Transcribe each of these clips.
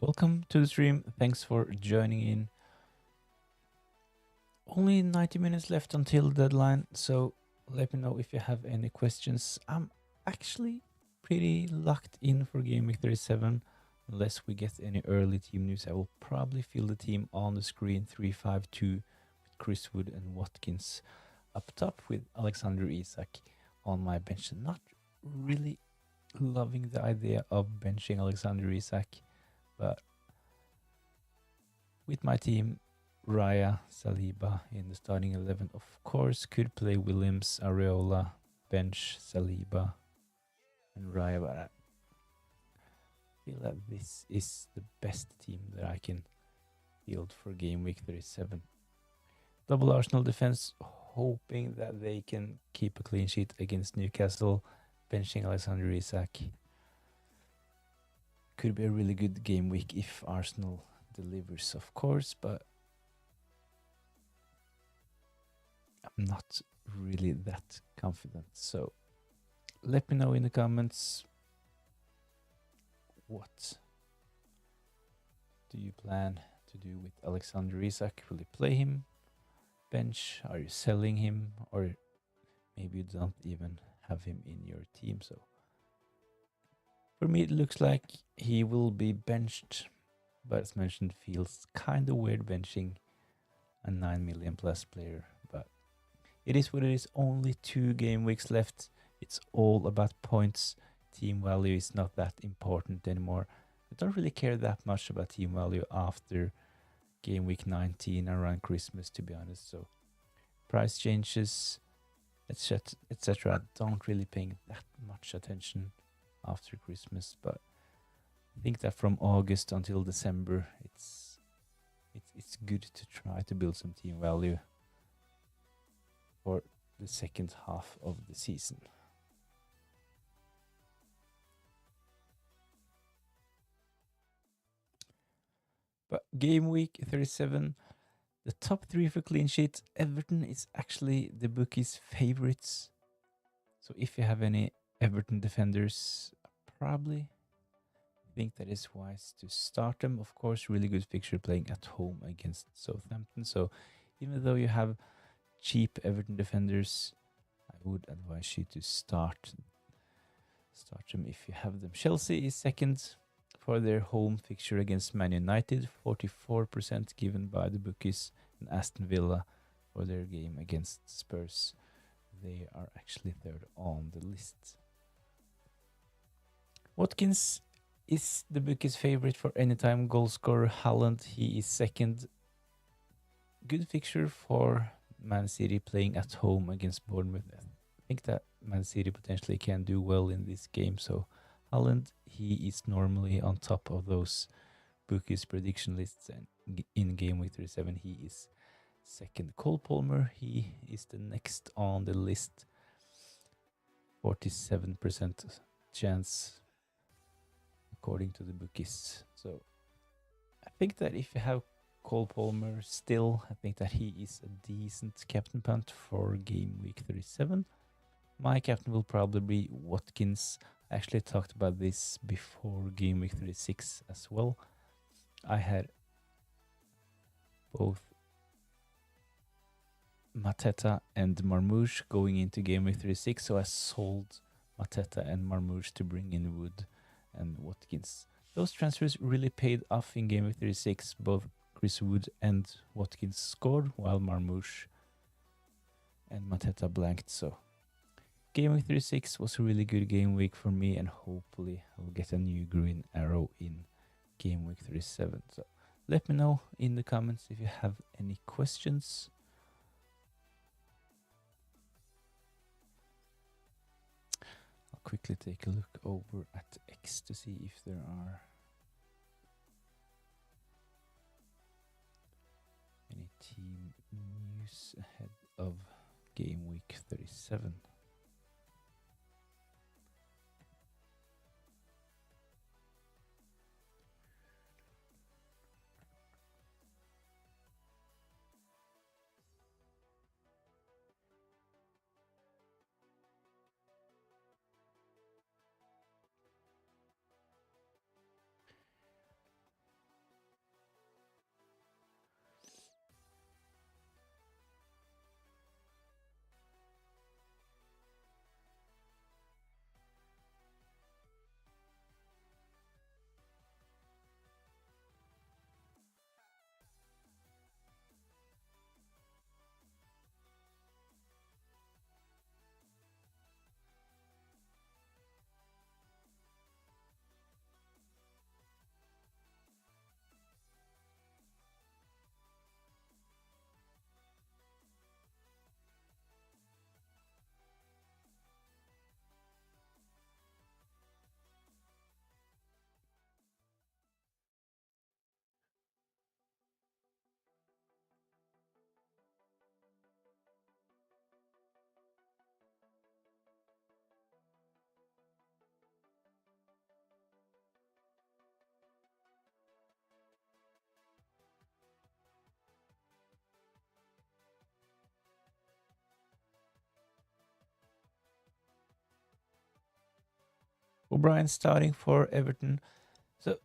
Welcome to the stream. Thanks for joining in. Only 90 minutes left until deadline, so let me know if you have any questions. I'm actually pretty locked in for Game Week 37. Unless we get any early team news, I will probably fill the team on the screen 3-5-2 with Chris Wood and Watkins up top with Alexander Isak on my bench. Not really loving the idea of benching Alexander Isak, but with my team, Raya, Saliba in the starting 11, of course, could play Williams, Areola, bench, Saliba, and Raya, but I feel that this is the best team that I can field for Game Week 37. Double Arsenal defense, hoping that they can keep a clean sheet against Newcastle, benching Alexander Isak. Could be a really good game week if Arsenal delivers, of course, but I'm not really that confident. So let me know in the comments, what do you plan to do with Alexander Isak? Will you play him bench? Are you selling him? Or maybe you don't even have him in your team. So for me, it looks like he will be benched, but as mentioned, feels kind of weird benching a 9 million plus player. But it is what it is. Only 2 game weeks left. It's all about points. Team value is not that important anymore. I don't really care that much about team value after game week 19 around Christmas, to be honest. So price changes, etc. Don't really pay that much attention after Christmas, but I think that from August until December, it's good to try to build some team value for the second half of the season. But game week 37, the top 3 for clean sheet, Everton is actually the bookies' favorites. So if you have any Everton defenders, probably think that is wise to start them. Of course, really good fixture playing at home against Southampton. So even though you have cheap Everton defenders, I would advise you to start them if you have them. Chelsea is second for their home fixture against Man United, 44% given by the bookies, and Aston Villa for their game against Spurs. They are actually third on the list. Watkins is the bookies' favorite for anytime goal scorer. Haaland, he is second. Good fixture for Man City playing at home against Bournemouth. I think that Man City potentially can do well in this game. So Haaland, he is normally on top of those bookies' prediction lists, and in game week 37, he is second. Cole Palmer, he is the next on the list. 47% chance according to the bookies. So I think that if you have Cole Palmer still, I think that he is a decent captain punt for game week 37. My captain will probably be Watkins. I actually talked about this before game week 36 as well. I had both Mateta and Marmoush going into game week 36, so I sold Mateta and Marmoush to bring in Wood and Watkins. Those transfers really paid off in game week 36. Both Chris Wood and Watkins scored, while Marmoush and Mateta blanked. So game week 36 was a really good game week for me, and hopefully I'll get a new green arrow in game week 37. So let me know in the comments if you have any questions. I'll quickly take a look over at X to see if there are any team news ahead of game week 37. O'Brien starting for Everton. So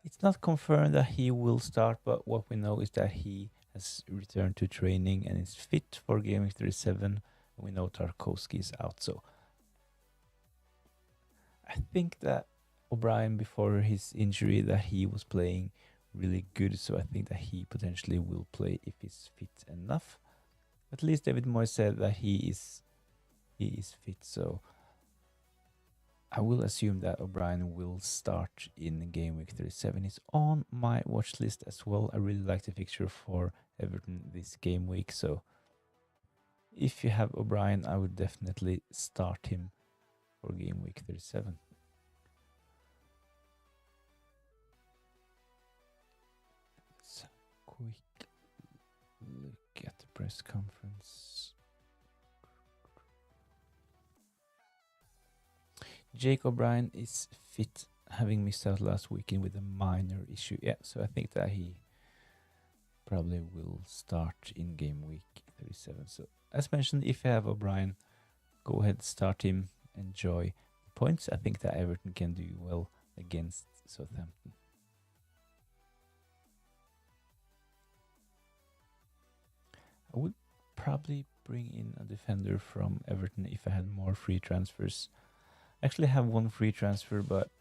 it's not confirmed that he will start, but what we know is that he has returned to training and is fit for game week 37. We know Tarkowski is out, so I think that O'Brien, before his injury, that he was playing really good, so I think that he potentially will play if he's fit enough. At least David Moyes said that he is fit, so I will assume that O'Brien will start in game week 37. He's on my watch list as well. I really like the fixture for Everton this game week, so if you have O'Brien, I would definitely start him for game week 37. Let's have a quick look at the press conference. Jake O'Brien is fit, having missed out last weekend with a minor issue. Yeah, so I think that he probably will start in game week 37. So as mentioned, if you have O'Brien, go ahead, start him, enjoy the points. I think that Everton can do well against Southampton. I would probably bring in a defender from Everton if I had more free transfers. I actually have one free transfer, but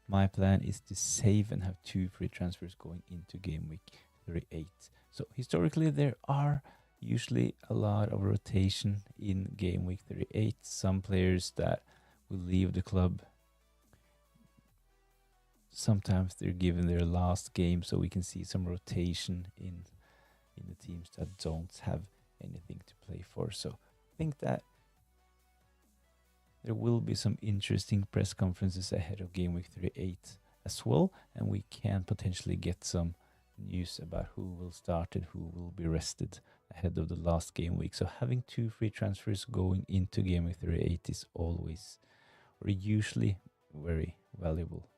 my plan is to save and have 2 free transfers going into game week 38. So historically, there are usually a lot of rotation in game week 38. Some players that will leave the club. Sometimes they're given their last game, so we can see some rotation in the teams that don't have anything to play for. So I think that there will be some interesting press conferences ahead of game week 38 as well, and we can potentially get some news about who will start and who will be rested ahead of the last game week. So having 2 free transfers going into game week 38 is always, or usually, very valuable.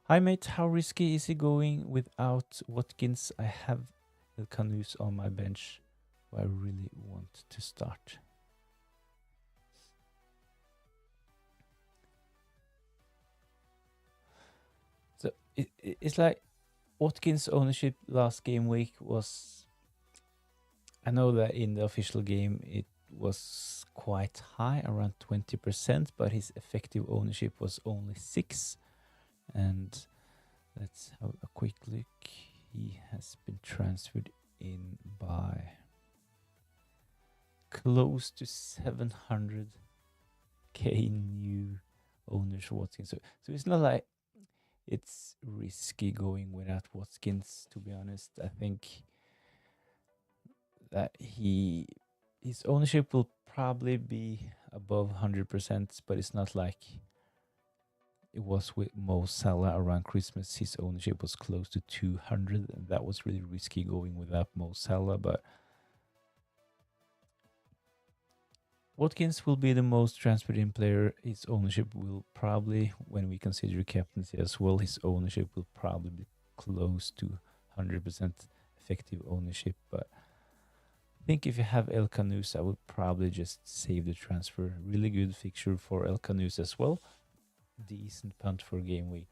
Hi mate, how risky is he going without Watkins? I have El Canus on my bench who I really want to start. So it's like Watkins' ownership last game week was, I know that in the official game it was quite high, around 20%, but his effective ownership was only 6. And let's have a quick look. He has been transferred in by close to 700k new owners Watkins. So it's not like it's risky going without Watkins, to be honest. I think that his ownership will probably be above 100%, but it's not like it was with Mo Salah around Christmas. His ownership was close to 200, and that was really risky going without Mo Salah. But Watkins will be the most transferred in player. His ownership will probably, when we consider captaincy as well, his ownership will probably be close to 100% effective ownership. But I think if you have El Canus, I would probably just save the transfer. Really good fixture for El Canus as well. Decent punt for game week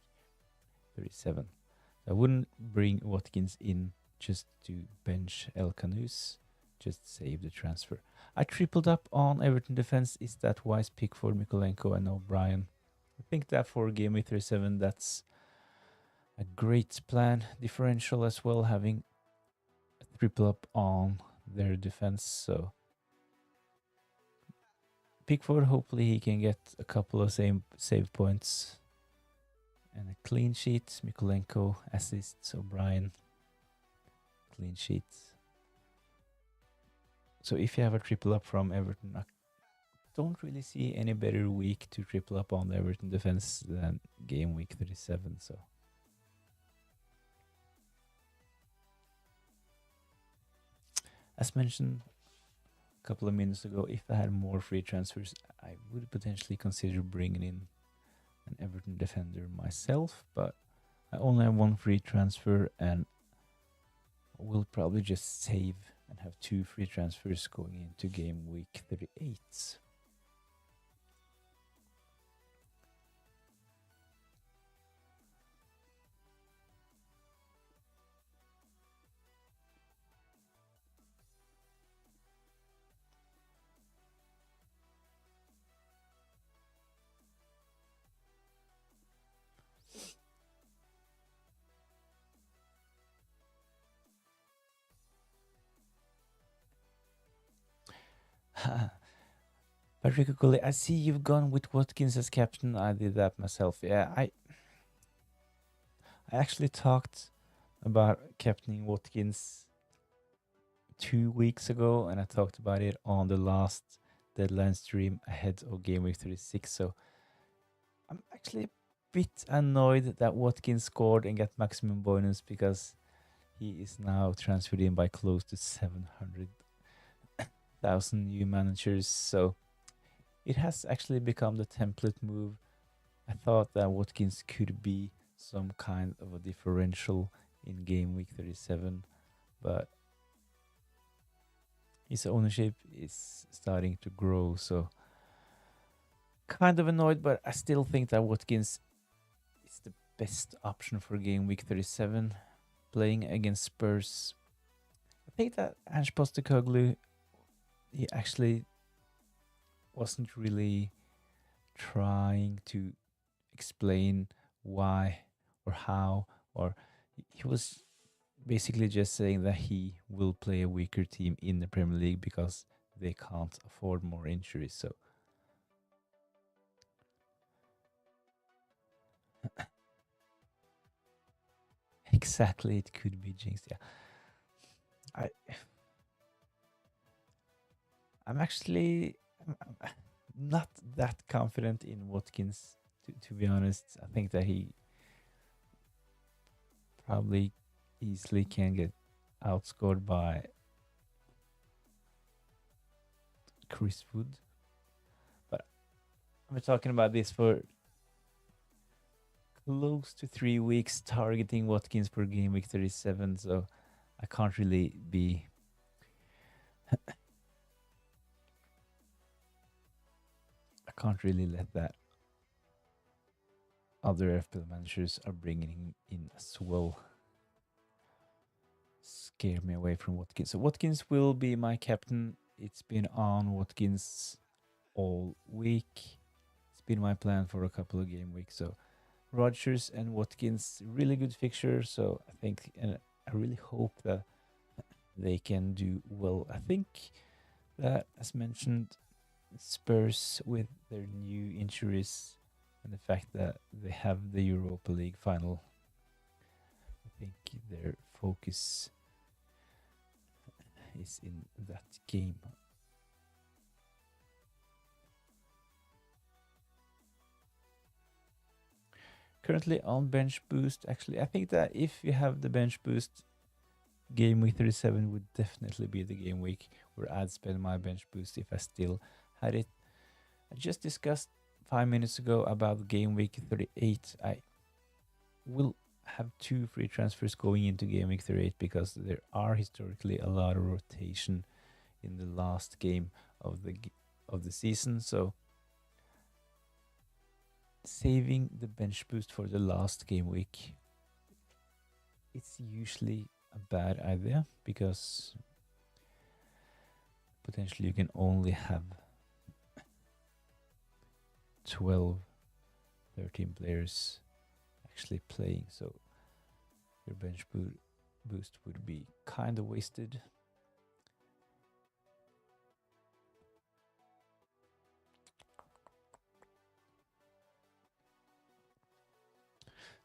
37. I wouldn't bring Watkins in just to bench El Canus. Just save the transfer. I tripled up on Everton defense. Is that wise pick for Mikolenko and O'Brien? I think that for game week 37, that's a great plan. Differential as well, having a triple up on their defense. So Pickford, hopefully he can get a couple of save points and a clean sheet. Mikolenko assists, O'Brien clean sheets. So if you have a triple up from Everton, I don't really see any better week to triple up on the Everton defense than game week 37. So as mentioned a couple of minutes ago, if I had more free transfers, I would potentially consider bringing in an Everton defender myself, but I only have 1 free transfer and will probably just save and have 2 free transfers going into game week 38. Particularly, I see you've gone with Watkins as captain. I did that myself. Yeah, I actually talked about captaining Watkins 2 weeks ago, and I talked about it on the last deadline stream ahead of game week 36. So I'm actually a bit annoyed that Watkins scored and got maximum bonus because he is now transferred in by close to 700,000 new managers. So it has actually become the template move. I thought that Watkins could be some kind of a differential in game week 37, but his ownership is starting to grow. So kind of annoyed, but I still think that Watkins is the best option for game week 37. Playing against Spurs, I think that Ange Postecoglou, he actually wasn't really trying to explain why or how, or he was basically just saying that he will play a weaker team in the Premier League because they can't afford more injuries. So exactly, it could be jinxed. Yeah, I I'm actually I'm not that confident in Watkins. To be honest, I think that he probably easily can get outscored by Chris Wood. But I'm talking about this for close to 3 weeks, targeting Watkins per game week 37. So I can't really be. I can't really let that other FPL managers are bringing in as well scare me away from Watkins. So Watkins will be my captain. It's been on Watkins all week. It's been my plan for a couple of game weeks. So Rodgers and Watkins, really good fixture. So I think, and I really hope that they can do well. I think that, as mentioned, Spurs with their new injuries and the fact that they have the Europa League final, I think their focus is in that game. Currently on bench boost, actually, I think that if you have the bench boost, game week 37 would definitely be the game week where I'd spend my bench boost if I still had it. I just discussed 5 minutes ago about game week 38. I will have 2 free transfers going into game week 38 because there are historically a lot of rotation in the last game of the season. So saving the bench boost for the last game week, it's usually a bad idea because potentially you can only have 12, 13 players actually playing. So your bench boost would be kind of wasted.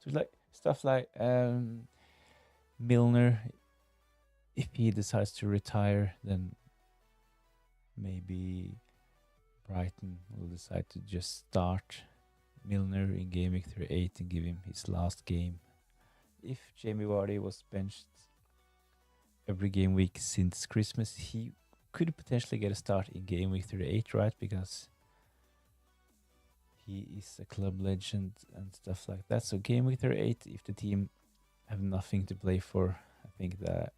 So like stuff like Milner, if he decides to retire, then maybe Brighton will decide to just start Milner in game week 38 and give him his last game. If Jamie Vardy was benched every game week since Christmas, he could potentially get a start in game week 38, right? Because he is a club legend and stuff like that. So game week 38, if the team have nothing to play for, I think that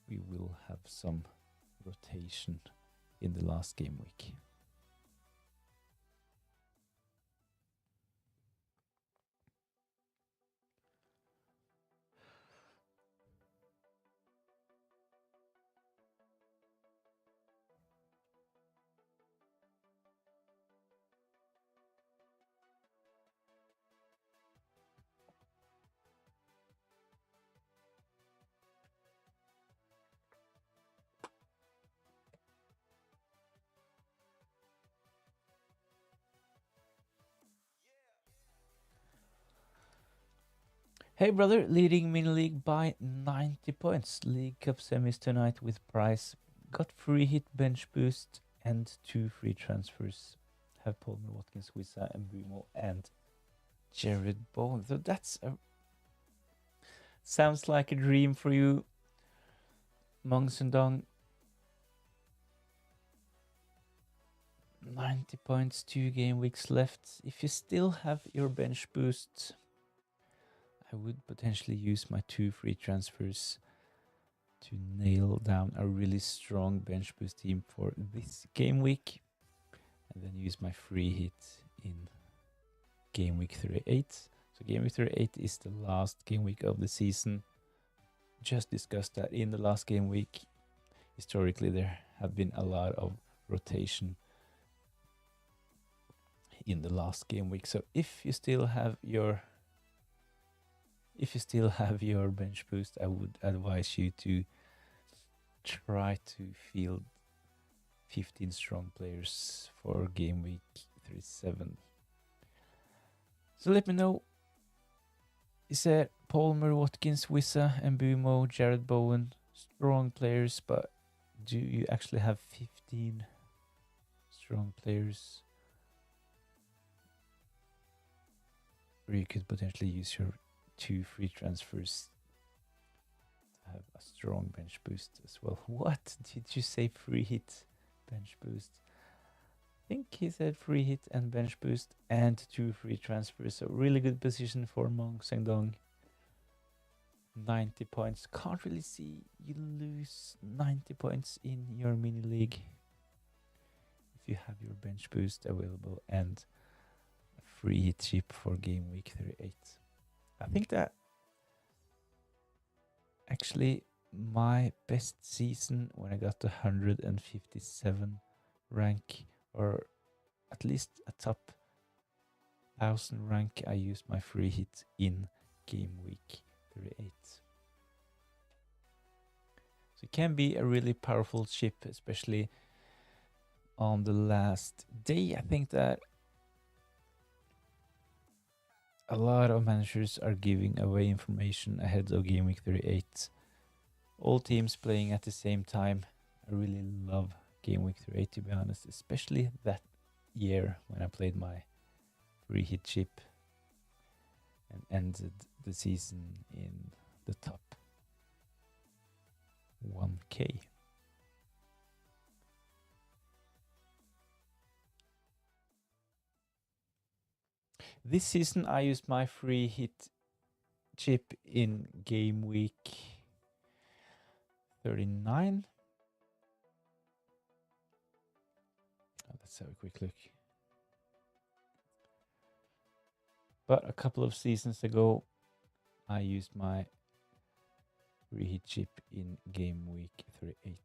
we will have some rotation in the last game week. Hey brother, leading mini league by 90 points. League Cup semis tonight with prize. Got free hit, bench boost, and 2 free transfers. Have Palmer, Watkins, Wissa, and Bumo, and Jared Bowen. So that's a sounds like a dream for you, Mong Sundong. 90 points, 2 game weeks left. If you still have your bench boost, I would potentially use my 2 free transfers to nail down a really strong bench boost team for this game week, and then use my free hit in game week 38. So game week 38 is the last game week of the season. Just discussed that in the last game week. Historically, there have been a lot of rotation in the last game week. So if you still have your bench boost, I would advise you to try to field 15 strong players for game week 37. So let me know, is there Palmer, Watkins, Wissa, Mbumo, Jared Bowen, strong players, but do you actually have 15 strong players? Or you could potentially use your 2 free transfers to have a strong bench boost as well. What did you say? Free hit, bench boost? I think he said free hit and bench boost and 2 free transfers. So really good position for Mong Sengdong. 90 points. Can't really see you lose 90 points in your mini league if you have your bench boost available and a free hit chip for game week 38. I think that actually my best season when I got to 157 rank, or at least a top 1000 rank, I used my free hit in game week 38. So it can be a really powerful chip, especially on the last day. I think that a lot of managers are giving away information ahead of game week 38. All teams playing at the same time. I really love game week 38, to be honest, especially that year when I played my free hit chip and ended the season in the top 1k. This season I used my free hit chip in game week 39. Let's have a quick look. But a couple of seasons ago, I used my free hit chip in game week 38.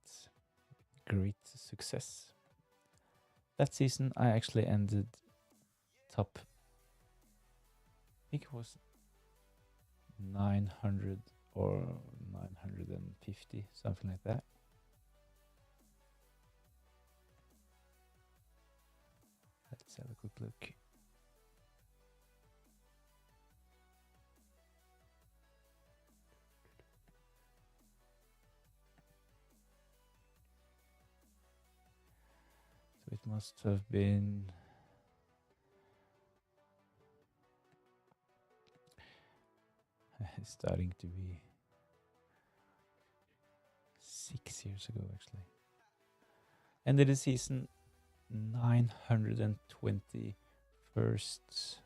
Great success. That season, I actually ended top, I think it was 900 or 950, something like that. Let's have a quick look. So it must have been starting to be 6 years ago, actually. Ended the season 921st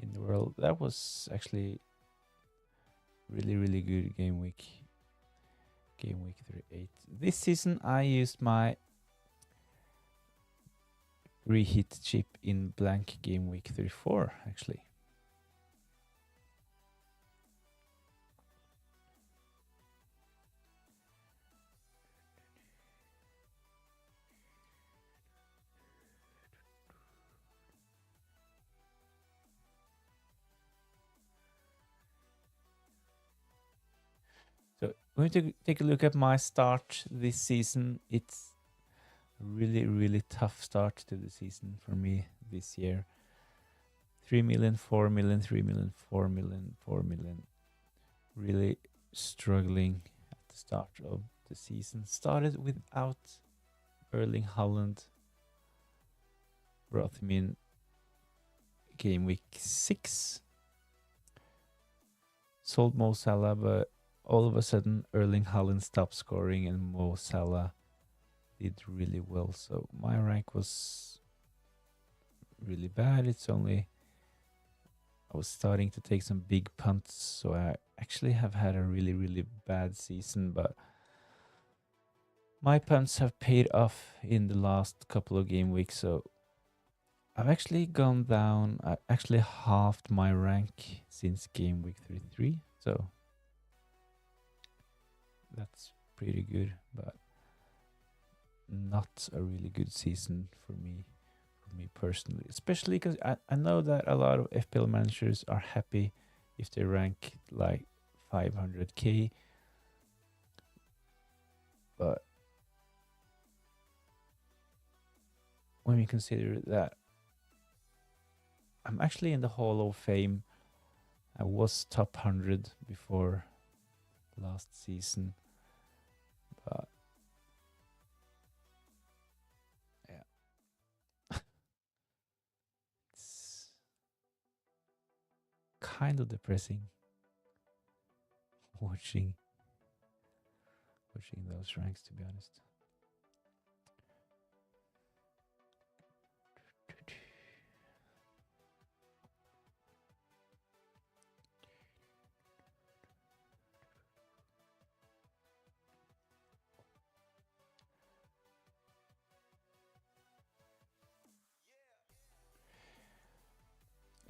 in the world. That was actually really, really good game week. Game week 38. This season I used my reheat chip in blank game week 34, actually. So we're going to take a look at my start this season. It's a really, really tough start to the season for me this year. 3 million, 4 million, 3 million, 4 million, 4 million. Really struggling at the start of the season. Started without Erling Haaland. Brought him in game week 6. Sold Mo Salah, but all of a sudden Erling Haaland stopped scoring and Mo Salah did really well. So my rank was really bad. I was starting to take some big punts, so I actually have had a really, really bad season, but my punts have paid off in the last couple of game weeks, so I've actually gone down. I actually halved my rank since game week 33, so that's pretty good, but not a really good season for me personally, especially because I know that a lot of FPL managers are happy if they rank like 500k, but when we consider that I'm actually in the Hall of Fame, I was top 100 before last season, but yeah, it's kind of depressing watching those ranks, to be honest.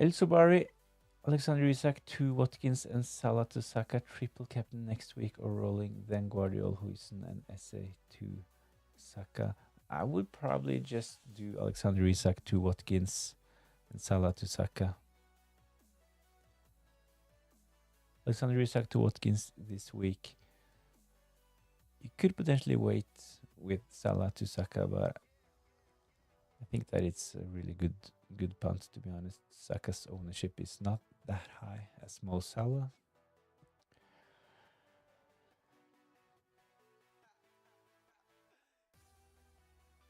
El Subari, Alexander Isak to Watkins and Salah to Saka, triple captain next week, or rolling then Guardiola, Huijsen and Esse to Saka. I would probably just do Alexander Isak to Watkins and Salah to Saka. Alexander Isak to Watkins this week. You could potentially wait with Salah to Saka, but I think that it's a really good punt, to be honest. Saka's ownership is not that high as Mo Salah.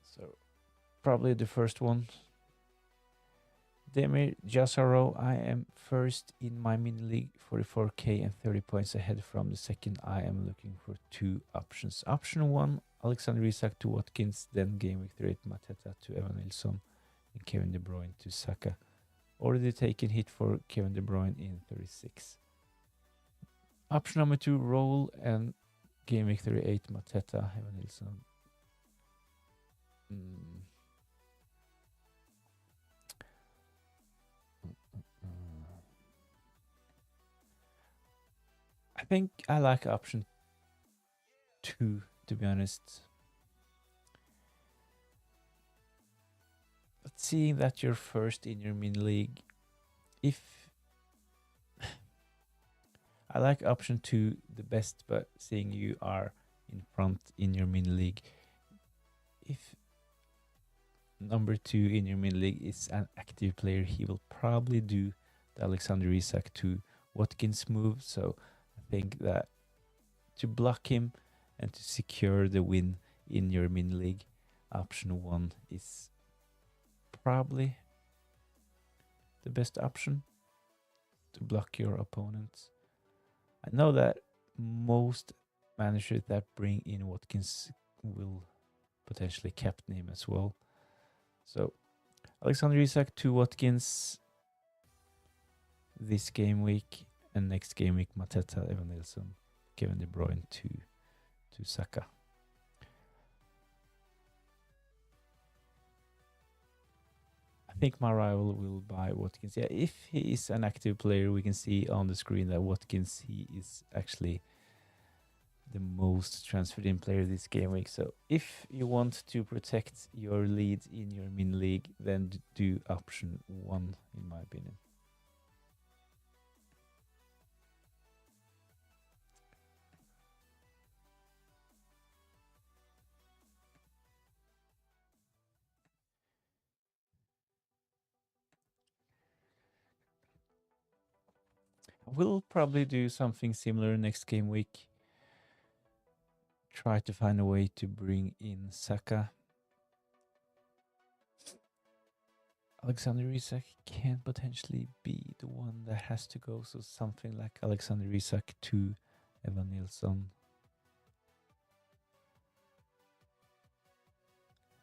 So probably the first one. Demir Jasaro, I am first in my mini league, 44k and 30 points ahead from the second. I am looking for 2 options. Option 1, Alexander Isak to Watkins, then game week 38 Mateta to Evan Nilsson and Kevin De Bruyne to Saka. Already taken hit for Kevin De Bruyne in 36. Option number 2, roll and game week 38 Mateta, Evan Nilsson. I think I like option 2, to be honest. But seeing that you're first in your mini league, if I like option 2 the best, but seeing you are in front in your mini league, if number 2 in your mini league is an active player, he will probably do the Alexander Isak to Watkins move. So I think that to block him and to secure the win in your mini league, option 1 is probably the best option to block your opponents. I know that most managers that bring in Watkins will potentially captain him as well. So Alexander Isak to Watkins this game week, and next game week Mateta, Evan Nilsson, Kevin De Bruyne to Saka. I think my rival will buy Watkins. Yeah, if he is an active player, we can see on the screen that Watkins, he is actually the most transferred in player this game week. So if you want to protect your lead in your mini league, then do option 1, in my opinion. We'll probably do something similar next game week. Try to find a way to bring in Saka. Alexander Isak can potentially be the one that has to go, so something like Alexander Isak to Evan Nilsson,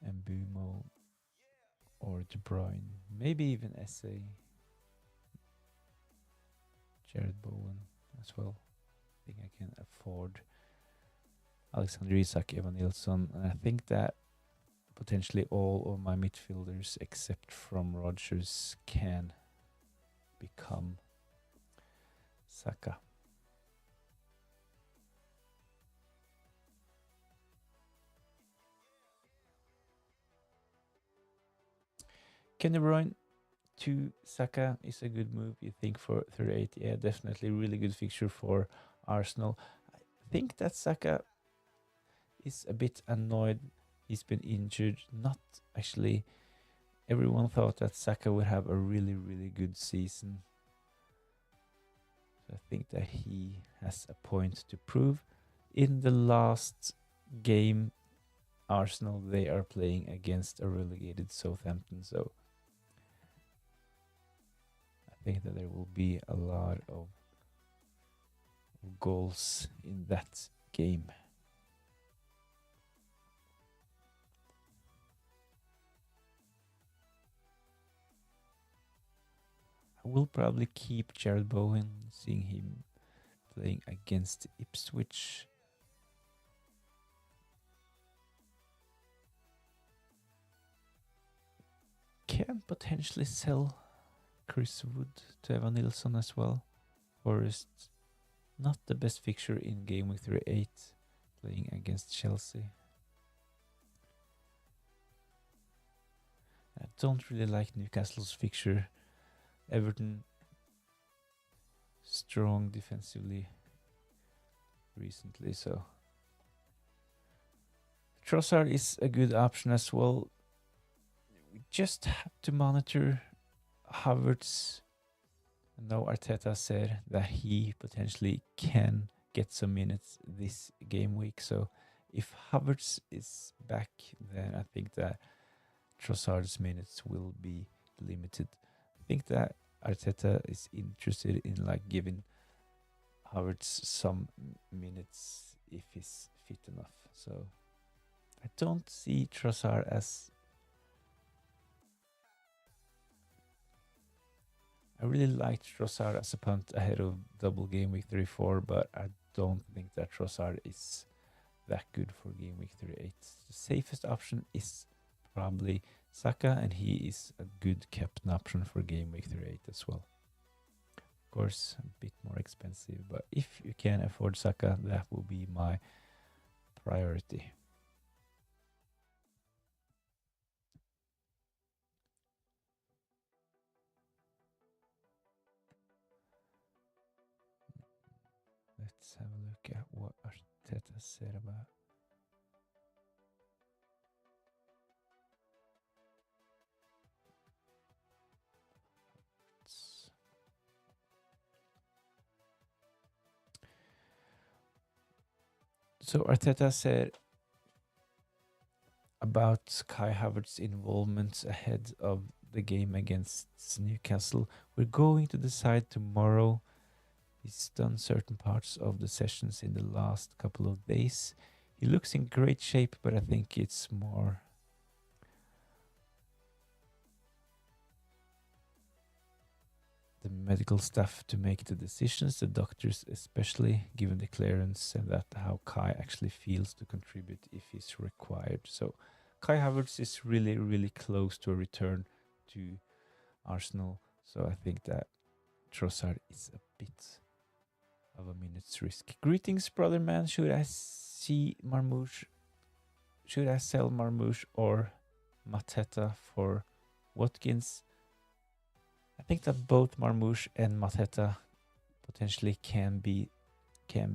Mbumo, or De Bruyne, maybe even SA, Jared Bowen as well. I think I can afford Alexander Isak, Evan Nilsson, and I think that potentially all of my midfielders except from Rodgers can become Saka. Ken De Bruyne to Saka is a good move, you think, for 38? Yeah, definitely really good fixture for Arsenal. I think that Saka is a bit annoyed. He's been injured. Not actually. Everyone thought that Saka would have a really, really good season. So I think that he has a point to prove. In the last game, Arsenal, they are playing against a relegated Southampton. So I think that there will be a lot of goals in that game. I will probably keep Jared Bowen, seeing him playing against Ipswich. Can potentially sell Chris Wood to Evan Nilsson as well. Forest, not the best fixture in game week 38, playing against Chelsea. I don't really like Newcastle's fixture. Everton, strong defensively recently, so Trossard is a good option as well. We just have to monitor Havertz. I know Arteta said that he potentially can get some minutes this game week, so if Havertz is back, then I think that Trossard's minutes will be limited. I think that Arteta is interested in like giving Havertz some minutes if he's fit enough. So I don't see Trossard as... I really liked Trossard as a punt ahead of double game week 34, but I don't think that Trossard is that good for game week 38. The safest option is probably Saka, and he is a good captain option for game week 38 as well. Of course, a bit more expensive, but if you can afford Saka, that will be my priority. Let's have a look at what Arteta said about. So Arteta said about Kai Havertz's involvement ahead of the game against Newcastle. We're going to decide tomorrow. He's done certain parts of the sessions in the last couple of days. He looks in great shape, but I think it's more the medical staff to make the decisions, the doctors especially, given the clearance and that how Kai actually feels to contribute if he's required. So Kai Havertz is really, really close to a return to Arsenal. So I think that Trossard is a bit of a minute's risk. Greetings, brother man. Should I see Marmouche? Should I sell Marmouche or Mateta for Watkins? I think that both Marmouche and Mateta potentially can be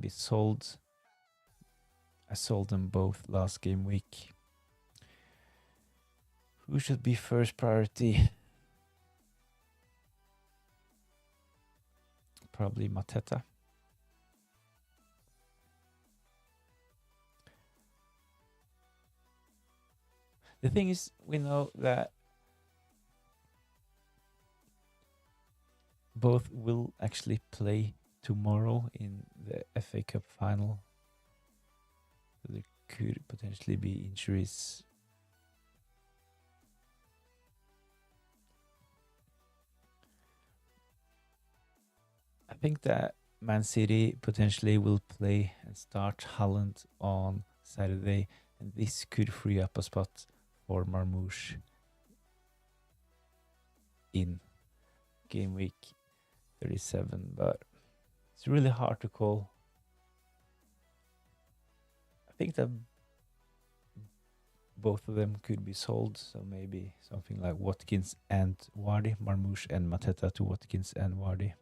sold. I sold them both last game week. Who should be first priority? probably Mateta. The thing is, we know that both will actually play tomorrow in the FA Cup final. So there could potentially be injuries. I think that Man City potentially will play and start Haaland on Saturday, and this could free up a spot for Marmoush in game week 37, but it's really hard to call. I think that both of them could be sold, so maybe something like Watkins and Wardy, Marmoush and Mateta to Watkins and Wardy.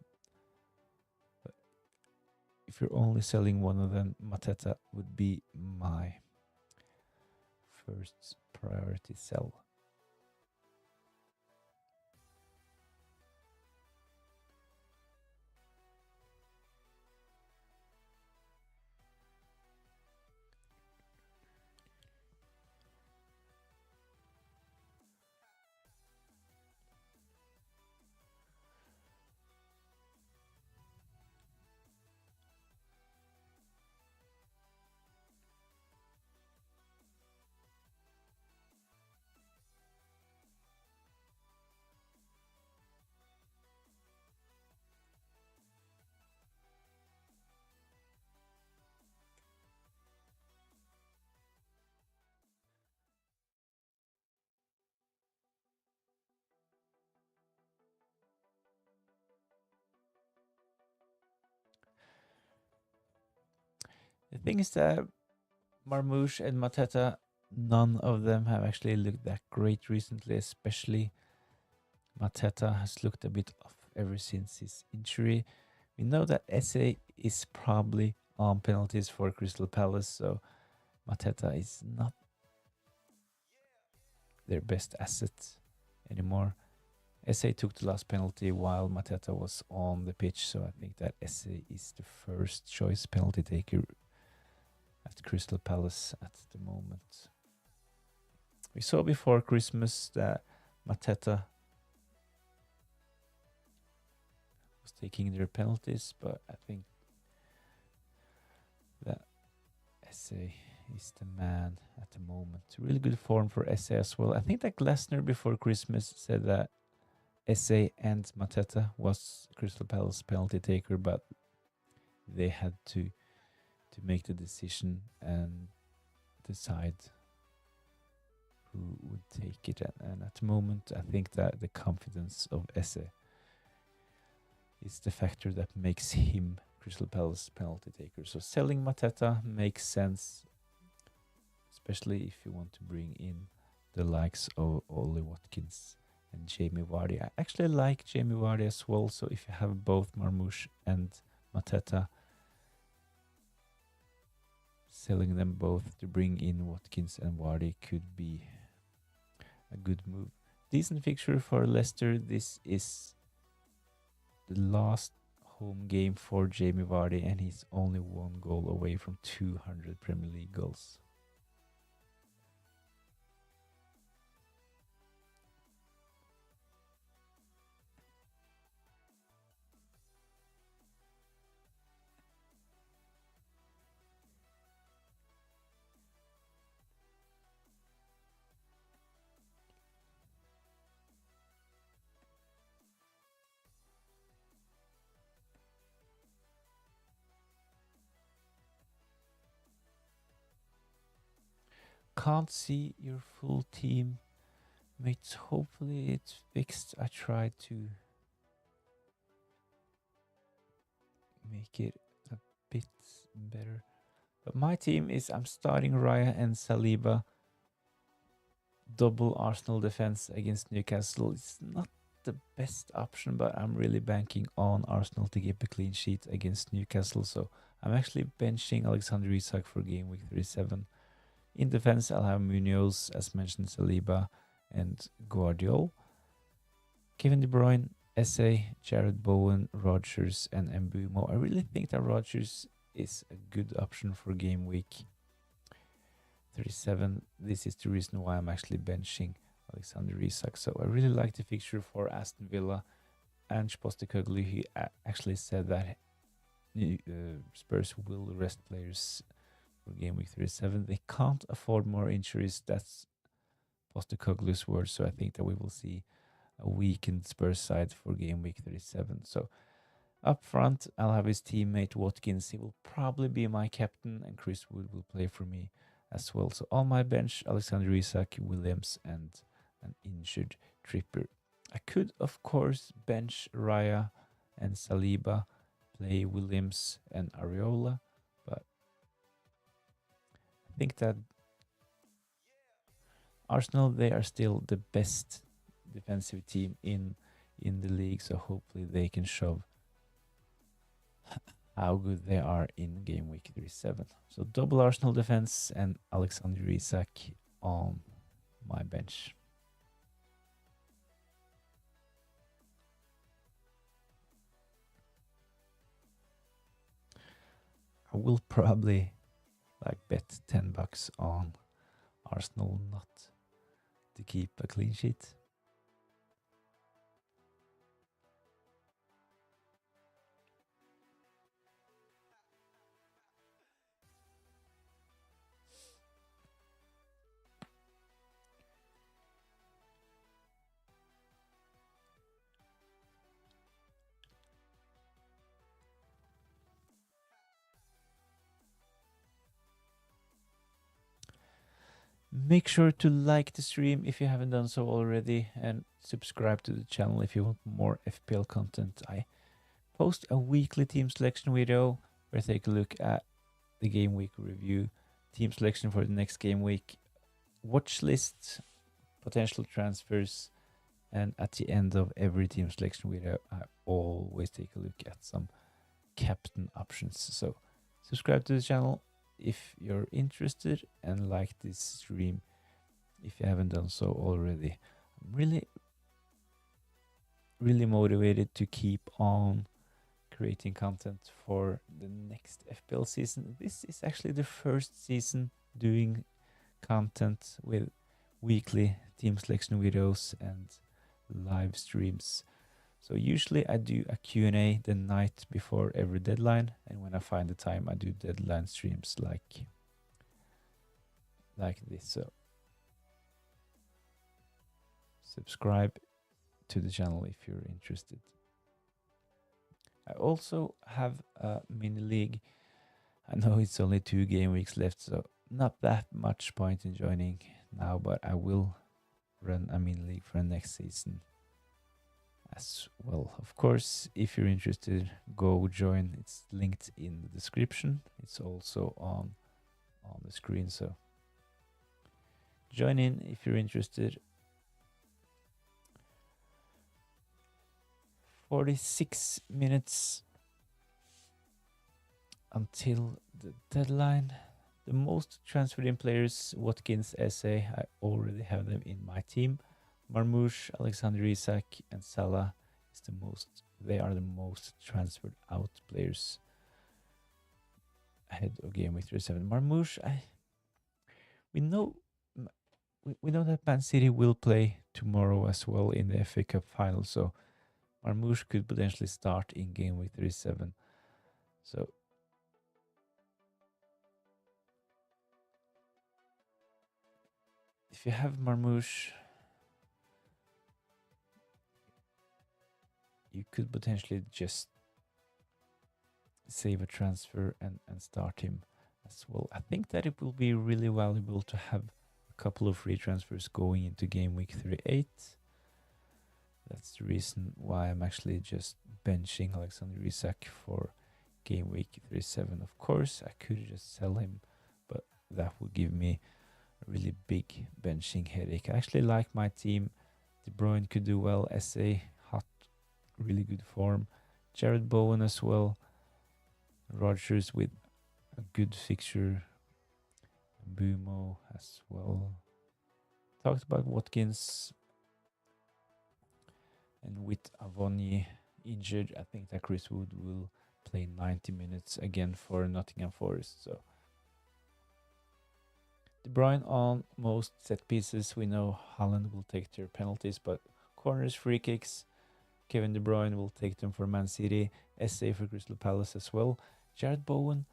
But if you're only selling one of them, Mateta would be my first priority sell. The thing is that Marmoush and Mateta, none of them have actually looked that great recently, especially Mateta has looked a bit off ever since his injury. We know that SA is probably on penalties for Crystal Palace, so Mateta is not their best asset anymore. SA took the last penalty while Mateta was on the pitch, so I think that SA is the first choice penalty taker at Crystal Palace at the moment. We saw before Christmas that Mateta was taking their penalties, but I think that SA is the man at the moment. Really good form for SA as well. I think that Glasner before Christmas said that SA and Mateta was Crystal Palace penalty taker, but they had to make the decision and decide who would take it. And at the moment, I think that the confidence of SA is the factor that makes him Crystal Palace penalty taker. So selling Mateta makes sense, especially if you want to bring in the likes of Ollie Watkins and Jamie Vardy. I actually like Jamie Vardy as well, so if you have both Marmoush and Mateta, selling them both to bring in Watkins and Vardy could be a good move. Decent fixture for Leicester. This is the last home game for Jamie Vardy, and he's only one goal away from 200 Premier League goals. Can't see your full team mates. Hopefully it's fixed. I tried to make it a bit better. But my team is, I'm starting Raya and Saliba. Double Arsenal defense against Newcastle. It's not the best option, but I'm really banking on Arsenal to keep a clean sheet against Newcastle. So I'm actually benching Alexander Isak for game week 37. In defense, I'll have Munoz, as mentioned, Saliba, and Guardiola. Kevin De Bruyne SA, Jared Bowen, Rogers, and Mbumo. I really think that Rogers is a good option for game week 37. This is the reason why I'm actually benching Alexander Isak. So I really like the fixture for Aston Villa. Ange Postecoglou, he actually said that Spurs will rest players for game week 37. They can't afford more injuries. That's Postecoglou's words. So I think that we will see a weakened Spurs side for game week 37. So up front, I'll have his teammate Watkins. He will probably be my captain, and Chris Wood will play for me as well. So on my bench, Alexander Isak, Williams, and an injured Tripper. I could, of course, bench Raya and Saliba, play Williams and Areola, but I think that Arsenal, they are still the best defensive team in the league, so hopefully they can show how good they are in game week 37. So double Arsenal defense and Alexander Isak on my bench. I will probably like bet $10 on Arsenal not to keep a clean sheet. Make sure to like the stream if you haven't done so already, and subscribe to the channel if you want more FPL content. I post a weekly team selection video where I take a look at the game week review, team selection for the next game week, watch lists, potential transfers, and at the end of every team selection video, I always take a look at some captain options. So subscribe to the channel if you're interested, and like this stream if you haven't done so already. I'm really motivated to keep on creating content for the next FPL season. This is actually the first season doing content with weekly team selection videos and live streams. So usually I do a Q&A the night before every deadline, and when I find the time, I do deadline streams like this. So subscribe to the channel if you're interested. I also have a mini league. I know it's only 2 game weeks left, so not that much point in joining now, but I will run a mini league for the next season as well. Of course, if you're interested, go join. It's linked in the description. It's also on the screen, so join in if you're interested. 46 minutes until the deadline. The most transferred in players, Watkins, SA, I already have them in my team. Marmoush, Alexander Isak, and Salah is the most. They are the most transferred out players ahead of game week 37. Marmoush, we know that Man City will play tomorrow as well in the FA Cup final, so Marmoush could potentially start in game week 37. So if you have Marmoush, you could potentially just save a transfer and start him as well. I think that it will be really valuable to have a couple of free transfers going into game week 38. That's the reason why I'm actually just benching Alexander Isak for game week 37. Of course, I could just sell him, but that would give me a really big benching headache. I actually like my team. De Bruyne could do well. SA, hot, really good form. Jared Bowen as well. Rogers with a good fixture. Bumo as well. Talked about Watkins. And with Avoni injured, I think that Chris Wood will play 90 minutes again for Nottingham Forest. So De Bruyne on most set pieces. We know Haaland will take their penalties, but corners, free kicks, Kevin De Bruyne will take them for Man City. SA for Crystal Palace as well. Jared Bowen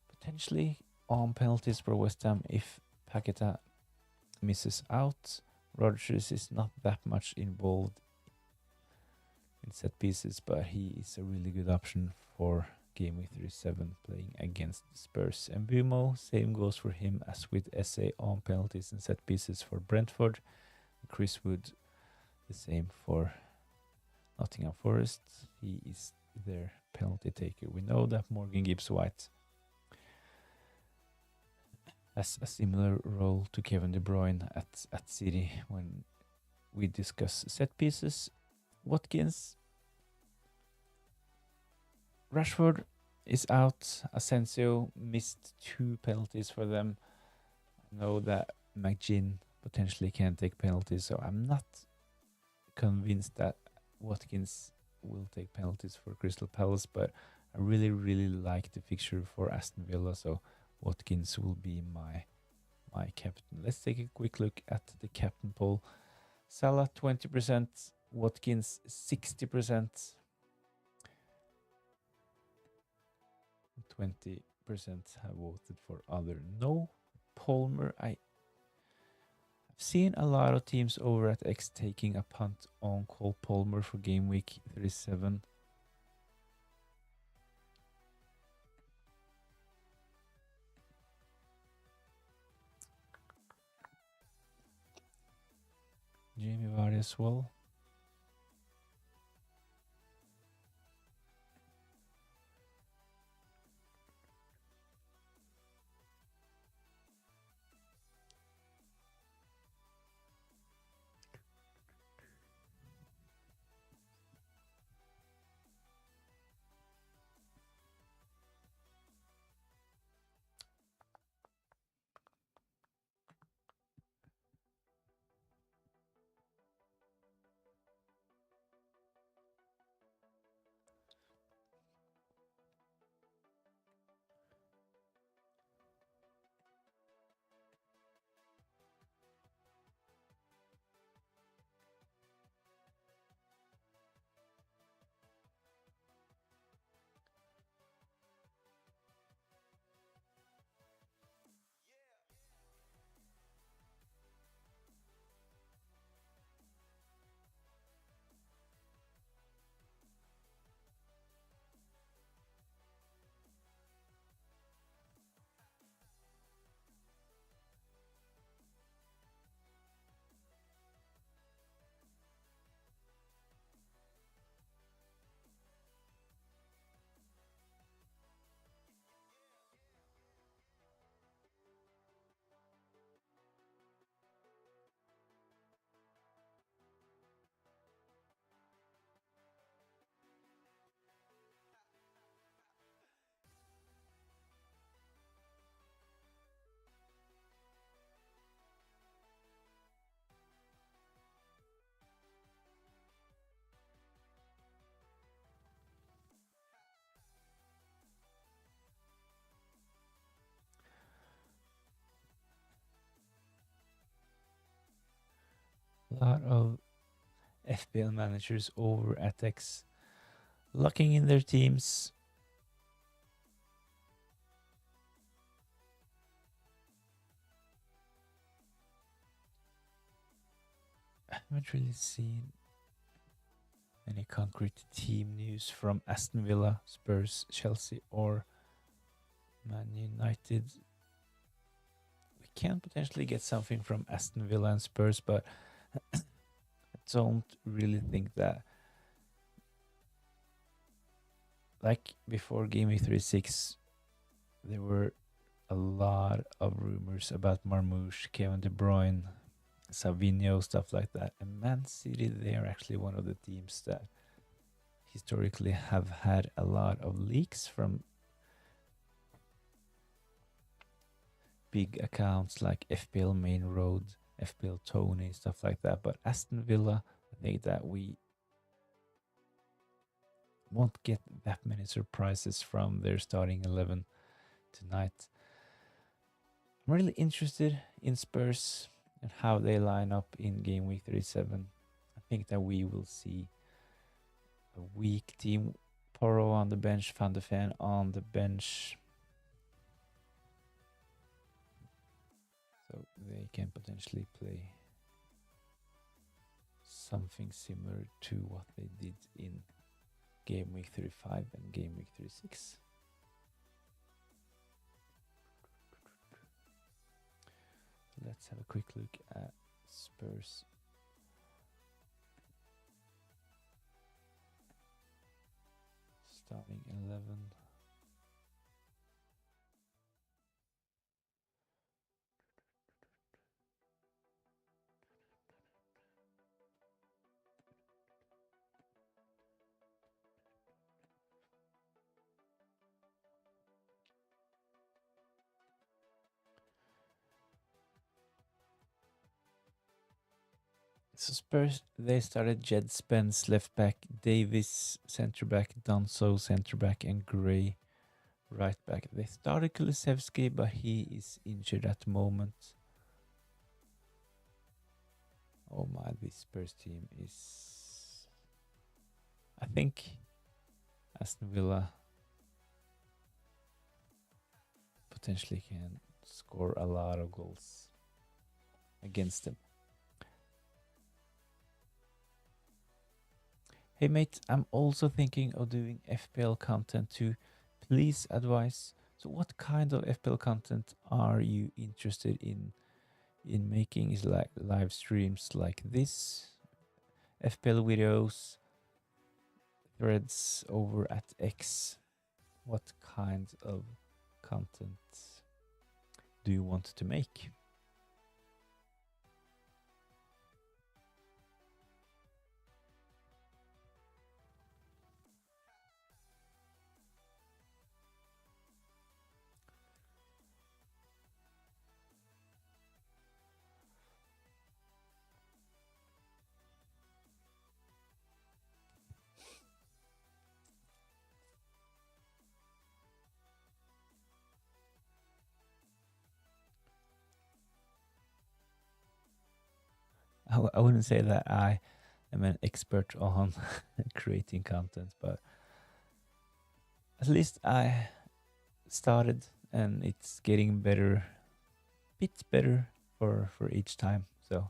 potentially on penalties for West Ham if Paqueta misses out. Rodgers is not that much involved in set pieces, but he is a really good option for game week 37 playing against Spurs. And Bumo, same goes for him as with SA on penalties and set pieces for Brentford. Chris Wood, the same for Nottingham Forest. He is their penalty taker. We know that Morgan Gibbs-White has a similar role to Kevin De Bruyne at City when we discuss set pieces. Watkins, Rashford is out. Asensio missed 2 penalties for them. I know that McGinn potentially can take penalties, so I'm not convinced that Watkins will take penalties for Crystal Palace, but I really, really like the fixture for Aston Villa, so Watkins will be my captain. Let's take a quick look at the captain poll. Salah 20%, Watkins 60%, 20% have voted for other no. Palmer, I've seen a lot of teams over at X taking a punt on Cole Palmer for game week 37. Jamie Vardy as well. A lot of FPL managers over at X locking in their teams. I haven't really seen any concrete team news from Aston Villa, Spurs, Chelsea, or Man United. We can potentially get something from Aston Villa and Spurs, but I don't really think that, like before game week 36, there were a lot of rumors about Marmoush, Kevin De Bruyne, Savinho, stuff like that. And Man City, they are actually one of the teams that historically have had a lot of leaks from big accounts like FPL Main Road, FPL Tony, stuff like that. But Aston Villa, I think that we won't get that many surprises from their starting 11 tonight. I'm really interested in Spurs and how they line up in game week 37. I think that we will see a weak team. Porro on the bench, Van de Ven on the bench. So they can potentially play something similar to what they did in game week 35 and game week 36. Let's have a quick look at Spurs. Starting 11. So Spurs, they started Jed Spence left back, Davis centre back, Danso centre back, and Gray right back. They started Kulusevski, but he is injured at the moment. Oh my, this Spurs team is... I think Aston Villa potentially can score a lot of goals against them. Hey mate, I'm also thinking of doing FPL content too. Please advise. So what kind of FPL content are you interested in making? Is like live streams like this, FPL videos, threads over at X? What kind of content do you want to make? I wouldn't say that I am an expert on creating content, but at least I started and it's getting better, bit better for each time. So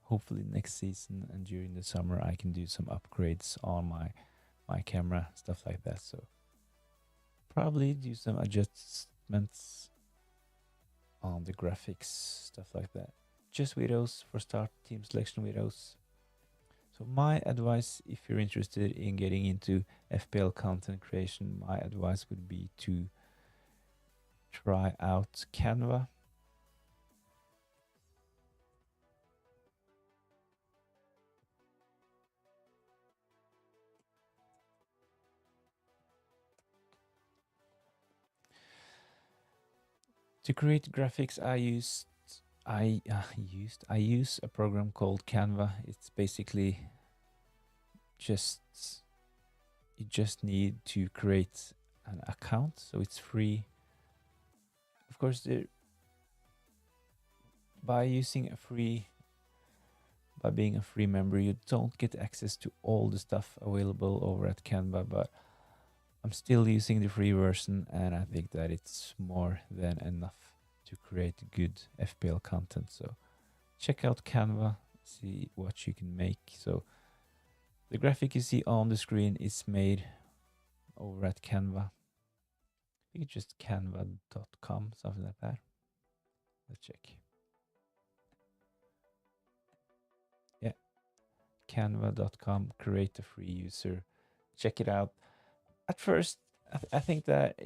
hopefully next season and during the summer I can do some upgrades on my camera, stuff like that. So probably do some adjustments on the graphics, stuff like that. Just videos for start, team selection videos. So my advice, if you're interested in getting into FPL content creation, my advice would be to try out Canva. To create graphics, I use a program called Canva. It's basically you just need to create an account, so it's free. Of course, by being a free member, you don't get access to all the stuff available over at Canva, but I'm still using the free version, and I think that it's more than enough to create good FPL content. So check out Canva, see what you can make. So the graphic you see on the screen is made over at Canva. I think it's just canva.com, something like that. Let's check. Yeah, canva.com, create a free user. Check it out. At first, I think that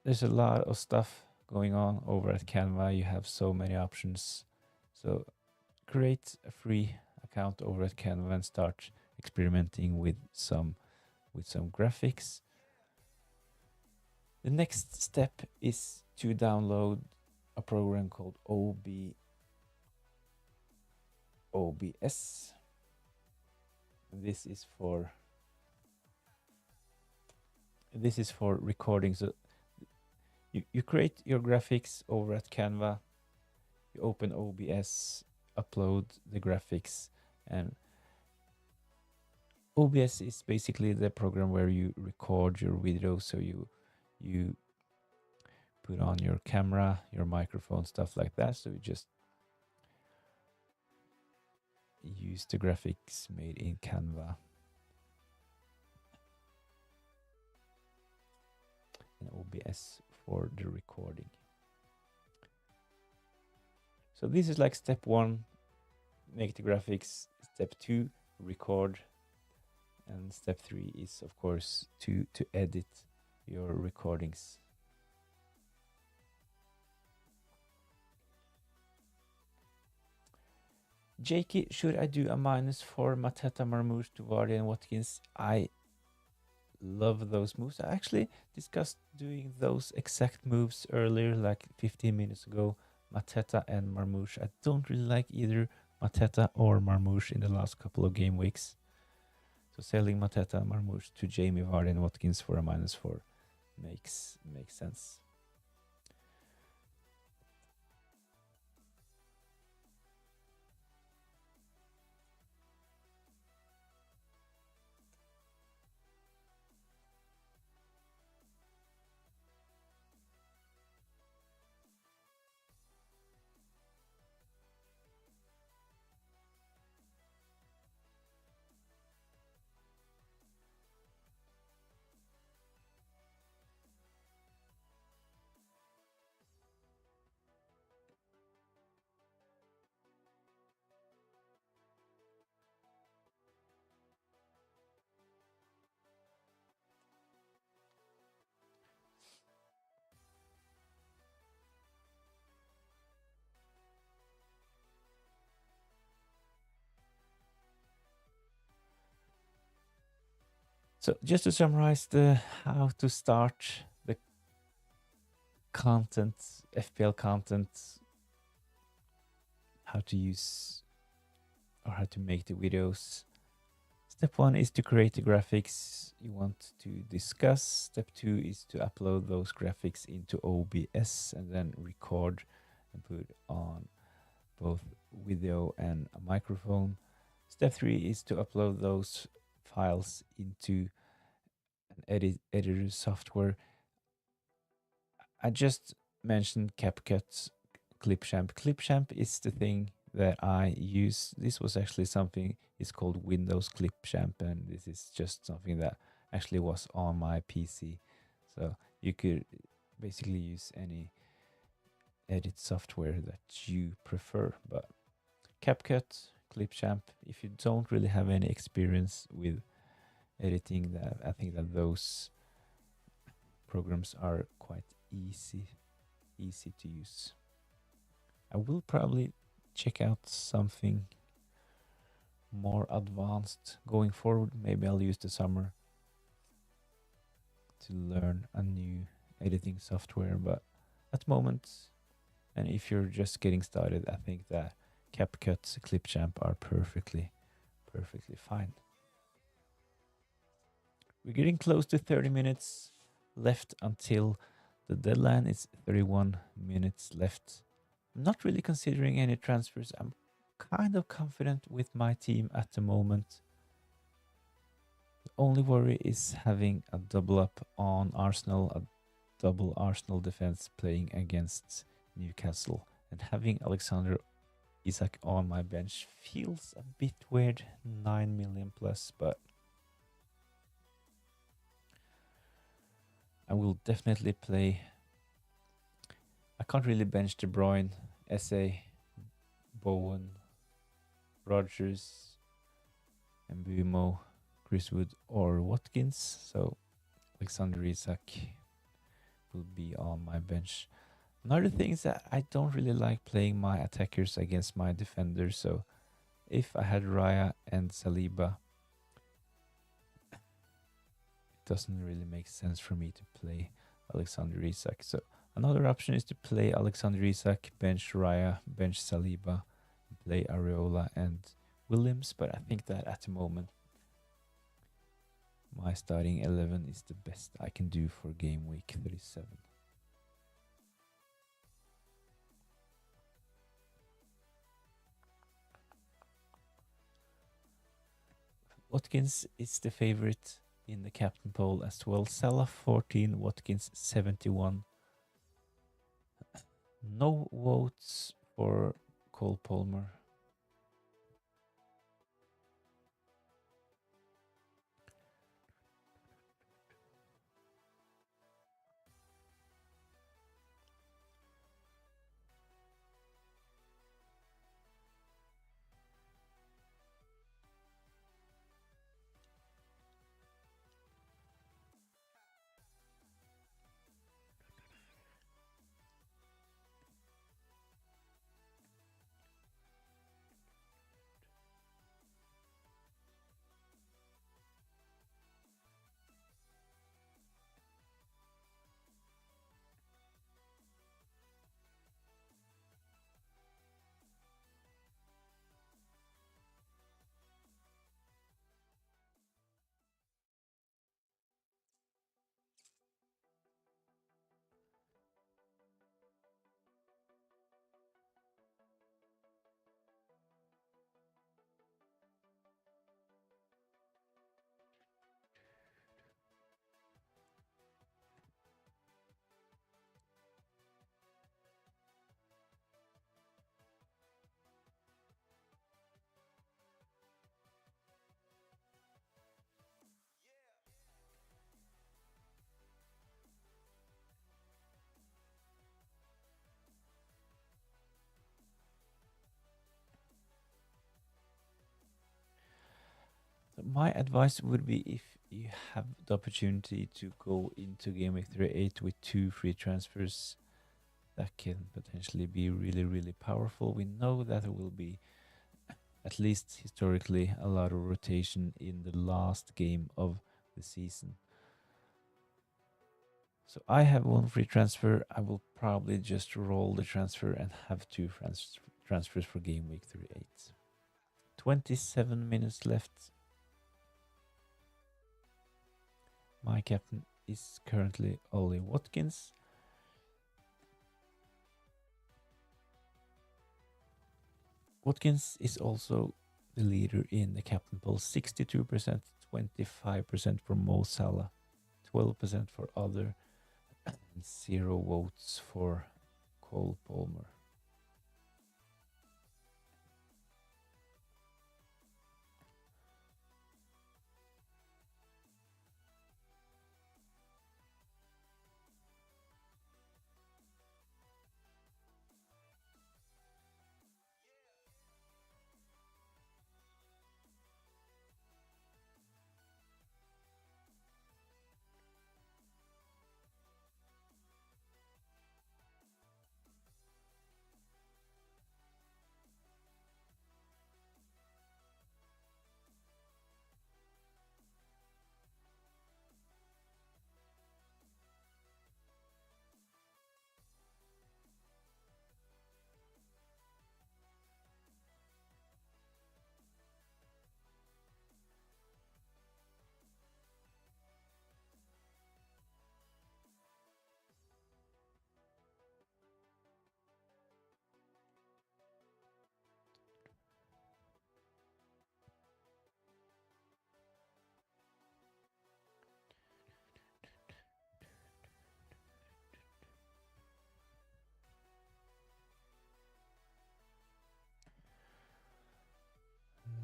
there's a lot of stuff going on over at Canva. You have so many options. So create a free account over at Canva and start experimenting with some graphics. The next step is to download a program called OBS. this is for recording. So you create your graphics over at Canva, you open OBS, upload the graphics, and OBS is basically the program where you record your video. So you put on your camera, your microphone, stuff like that. So you just use the graphics made in Canva and OBS for the recording. So this is like step 1, make the graphics. Step 2, record. And step 3 is, of course, to edit your recordings. Jakey, should I do a -4 Mateta, Marmouche, Duvardi, and Watkins? I love those moves. I actually discussed doing those exact moves earlier, like 15 minutes ago. Mateta and Marmouche. I don't really like either Mateta or Marmouche in the last couple of game weeks. So selling Mateta and Marmouche to Jamie Vardy and Watkins for a -4 makes sense. So just to summarize the how to start the content, FPL content, how to use or how to make the videos. Step 1 is to create the graphics you want to discuss. Step 2 is to upload those graphics into OBS and then record and put on both video and a microphone. Step 3 is to upload those files into an editor software. I just mentioned CapCut, Clipchamp. Clipchamp is the thing that I use. This was actually something, it's called Windows Clipchamp, and this is just something that actually was on my PC. So you could basically use any edit software that you prefer, but CapCut, Clipchamp, if you don't really have any experience with editing, that I think that those programs are quite easy to use. I will probably check out something more advanced going forward. Maybe I'll use the summer to learn a new editing software, but at the moment, and if you're just getting started, I think that CapCut, Clipchamp are perfectly fine. We're getting close to 30 minutes left until the deadline. It's 31 minutes left. I'm not really considering any transfers. I'm kind of confident with my team at the moment. The only worry is having a double up on Arsenal, a double Arsenal defense playing against Newcastle, and having Alexander Isak on my bench feels a bit weird. 9 million plus, but I will definitely play. I can't really bench De Bruyne, SA, Bowen, Rogers, Mbumo, Chris Wood, or Watkins. So Alexander Isak will be on my bench. Another thing is that I don't really like playing my attackers against my defenders. So if I had Raya and Saliba, it doesn't really make sense for me to play Alexander Isak. So another option is to play Alexander Isak, bench Raya, bench Saliba, play Areola and Williams. But I think that at the moment My starting 11 is the best I can do for game week 37. Watkins is the favorite in the captain poll as well. Salah 14, Watkins 71. No votes for Cole Palmer. My advice would be if you have the opportunity to go into Game Week 38 with 2 free transfers, that can potentially be really, really powerful. We know that there will be, at least historically, a lot of rotation in the last game of the season. So I have 1 free transfer. I will probably just roll the transfer and have 2 transfers for Game Week 38. 27 minutes left. My captain is currently Ollie Watkins. Watkins is also the leader in the captain poll, 62%, 25% for Mo Salah, 12% for other, and 0 votes for Cole Palmer.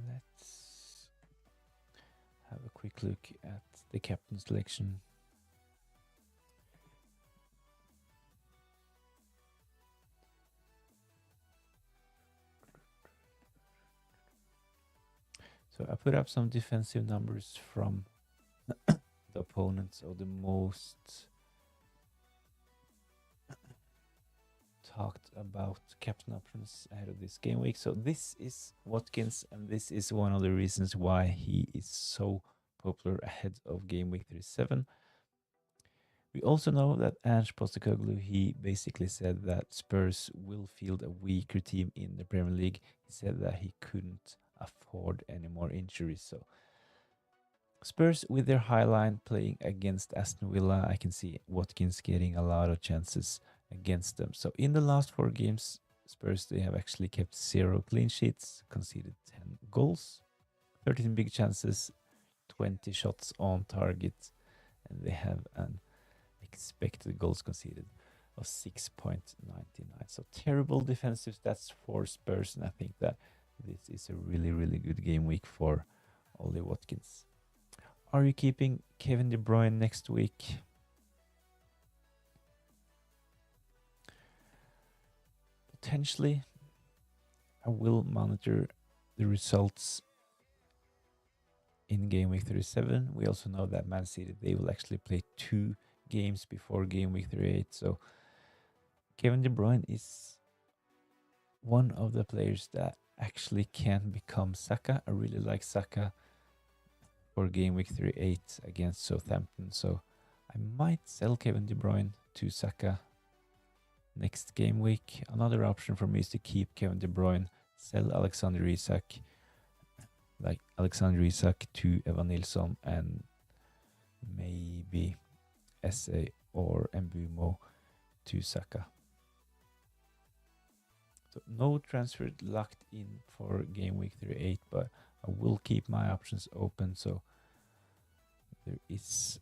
Let's have a quick look at the captain selection. So I put up some defensive numbers from the opponents of the most talked about captain options ahead of this game week. So this is Watkins, and this is one of the reasons why he is so popular ahead of game week 37. We also know that Ange Postecoglou, he basically said that Spurs will field a weaker team in the Premier League. He said that he couldn't afford any more injuries. So Spurs with their high line playing against Aston Villa, I can see Watkins getting a lot of chances against them. So in the last 4 games, Spurs they have actually kept 0 clean sheets, conceded 10 goals, 13 big chances, 20 shots on target, and they have an expected goals conceded of 6.99. So terrible defensive stats for Spurs, and I think that this is a really, really good game week for Ollie Watkins. Are you keeping Kevin De Bruyne next week? Potentially. I will monitor the results in game week 37. We also know that Man City, they will actually play 2 games before game week 38. So Kevin De Bruyne is one of the players that actually can become Saka. I really like Saka for game week 38 against Southampton. So I might sell Kevin De Bruyne to Saka next game week. Another option for me is to keep Kevin De Bruyne, sell Alexander Isak, like Alexander Isak to Evan Nilsson, and maybe SA or Mbumo to Saka. So no transfer locked in for game week 38, but I will keep my options open. So there is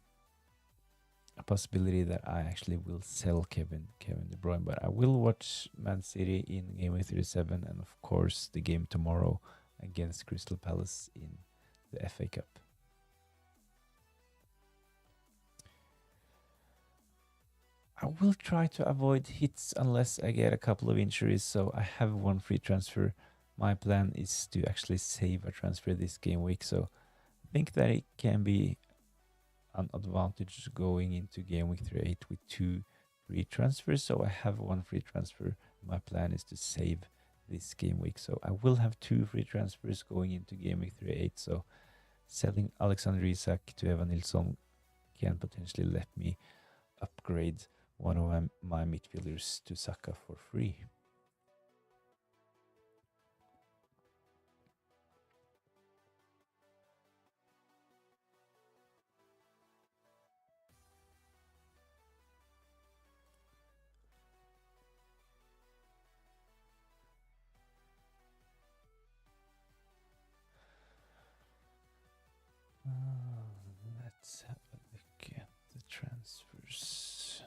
a possibility that I actually will sell Kevin De Bruyne, but I will watch Man City in game week 37, and of course the game tomorrow against Crystal Palace in the FA Cup. I will try to avoid hits unless I get a couple of injuries, so I have 1 free transfer. My plan is to actually save a transfer this game week, so I think that it can be an advantage going into game week 38 with 2 free transfers. So I have 1 free transfer. My plan is to save this game week. So I will have 2 free transfers going into game week 38. So selling Alexander Isak to Evan Nilsson can potentially let me upgrade one of my midfielders to Saka for free. Let's have a look at the transfers.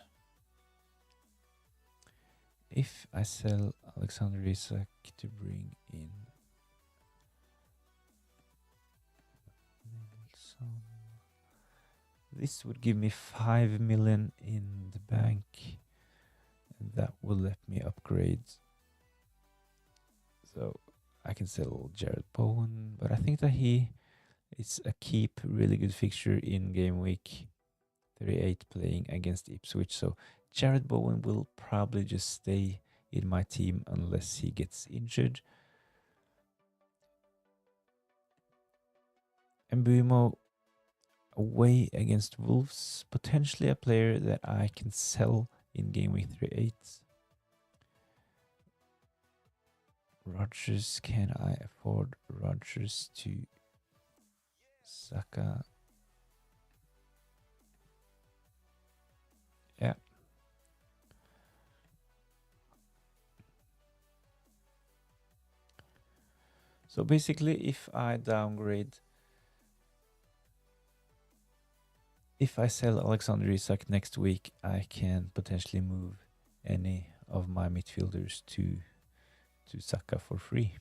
If I sell Alexander Isak to bring in Nilsson, this would give me 5 million in the bank, and that will let me upgrade. So I can sell Jared Bowen, but I think that he is a keep really good fixture in game week 38 playing against Ipswich. So Jared Bowen will probably just stay in my team unless he gets injured. Mbumo away against Wolves, potentially a player that I can sell in game week 38. Rodgers, can I afford Rodgers to Saka? Yeah. So basically, if I sell Alexander Isak next week, I can potentially move any of my midfielders to Saka for free.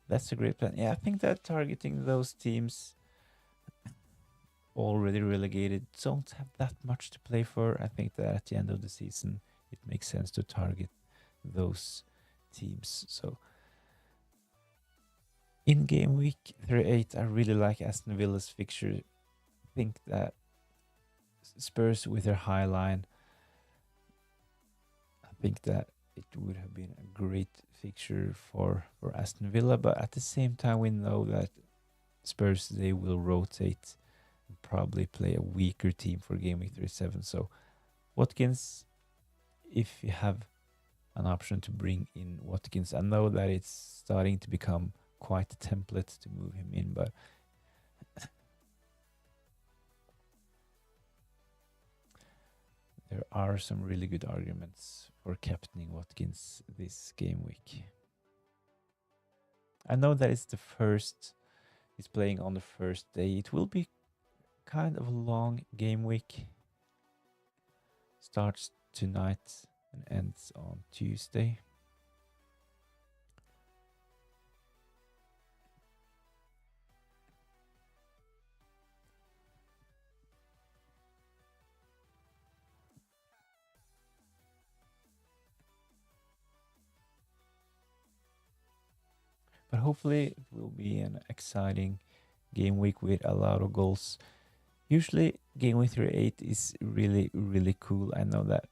That's a great plan. Yeah, I think that targeting those teams already relegated don't have that much to play for. I think that at the end of the season, it makes sense to target those teams. So in game week 38, I really like Aston Villa's fixture. I think that Spurs with their high line, I think that it would have been a great fixture for Aston Villa, but at the same time we know that Spurs, they will rotate and probably play a weaker team for game week 37. So Watkins, if you have an option to bring in Watkins, I know that it's starting to become quite a template to move him in, but there are some really good arguments for captaining Watkins this game week. I know that it's the first, he's playing on the first day. It will be kind of a long game week. Starts tonight and ends on Tuesday. But hopefully it will be an exciting game week with a lot of goals. Usually game week 38 is really, really cool. I know that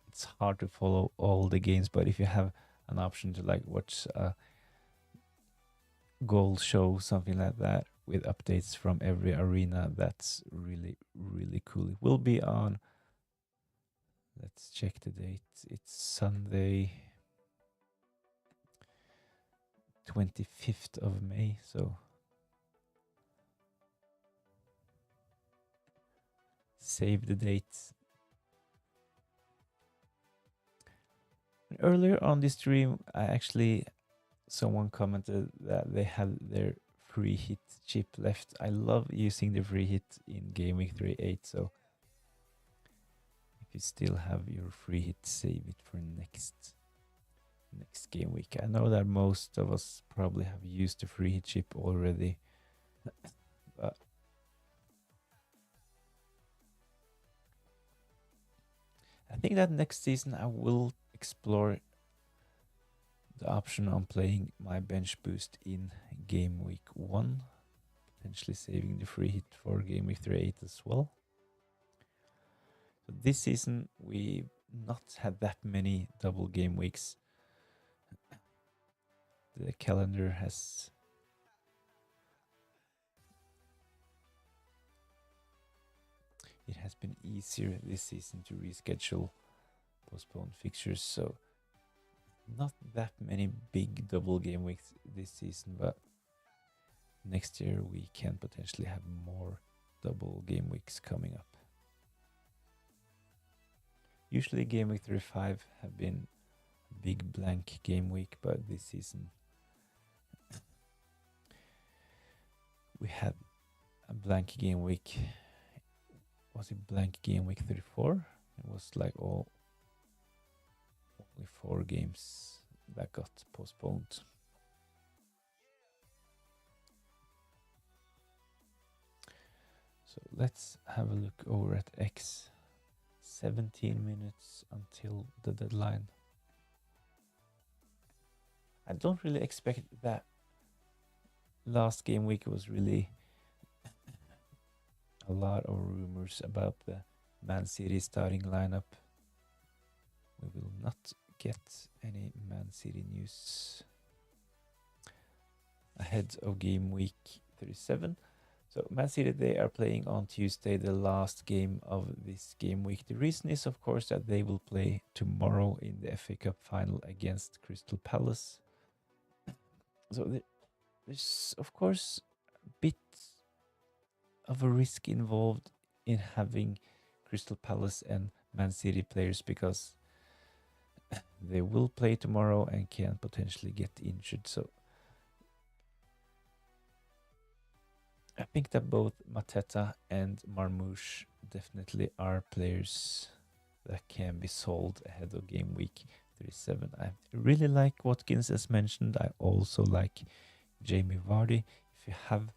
it's hard to follow all the games, but if you have an option to like watch a goal show, something like that, with updates from every arena, that's really, really cool. It will be on, let's check the date. It's Sunday, 25th of May. So save the date. Earlier on this stream, someone commented that they had their free hit chip left. I love using the free hit in game week 38. So if you still have your free hit, save it for next game week. I know that most of us probably have used the free hit chip already, but I think that next season I will explore the option on playing my bench boost in game week 1, potentially saving the free hit for game week 38 as well. So this season we've not had that many double game weeks. The calendar has been easier this season to reschedule postponed fixtures, so not that many big double game weeks this season, but next year we can potentially have more double game weeks coming up. Usually game week 35 have been a big blank game week, but this season we had a blank game week. Was it blank game week 34? It was like only 4 games that got postponed. So let's have a look over at X. 17 minutes until the deadline. I don't really expect that last game week was really a lot of rumors about the Man City starting lineup. We will not get any Man City news ahead of game week 37. So Man City, they are playing on Tuesday, the last game of this game week. The reason is, of course, that they will play tomorrow in the FA Cup final against Crystal Palace. So there's, of course, a bit of a risk involved in having Crystal Palace and Man City players, because they will play tomorrow and can potentially get injured. So I think that both Mateta and Marmoush definitely are players that can be sold ahead of game week 37. I really like Watkins, as mentioned. I also like Jamie Vardy. If you have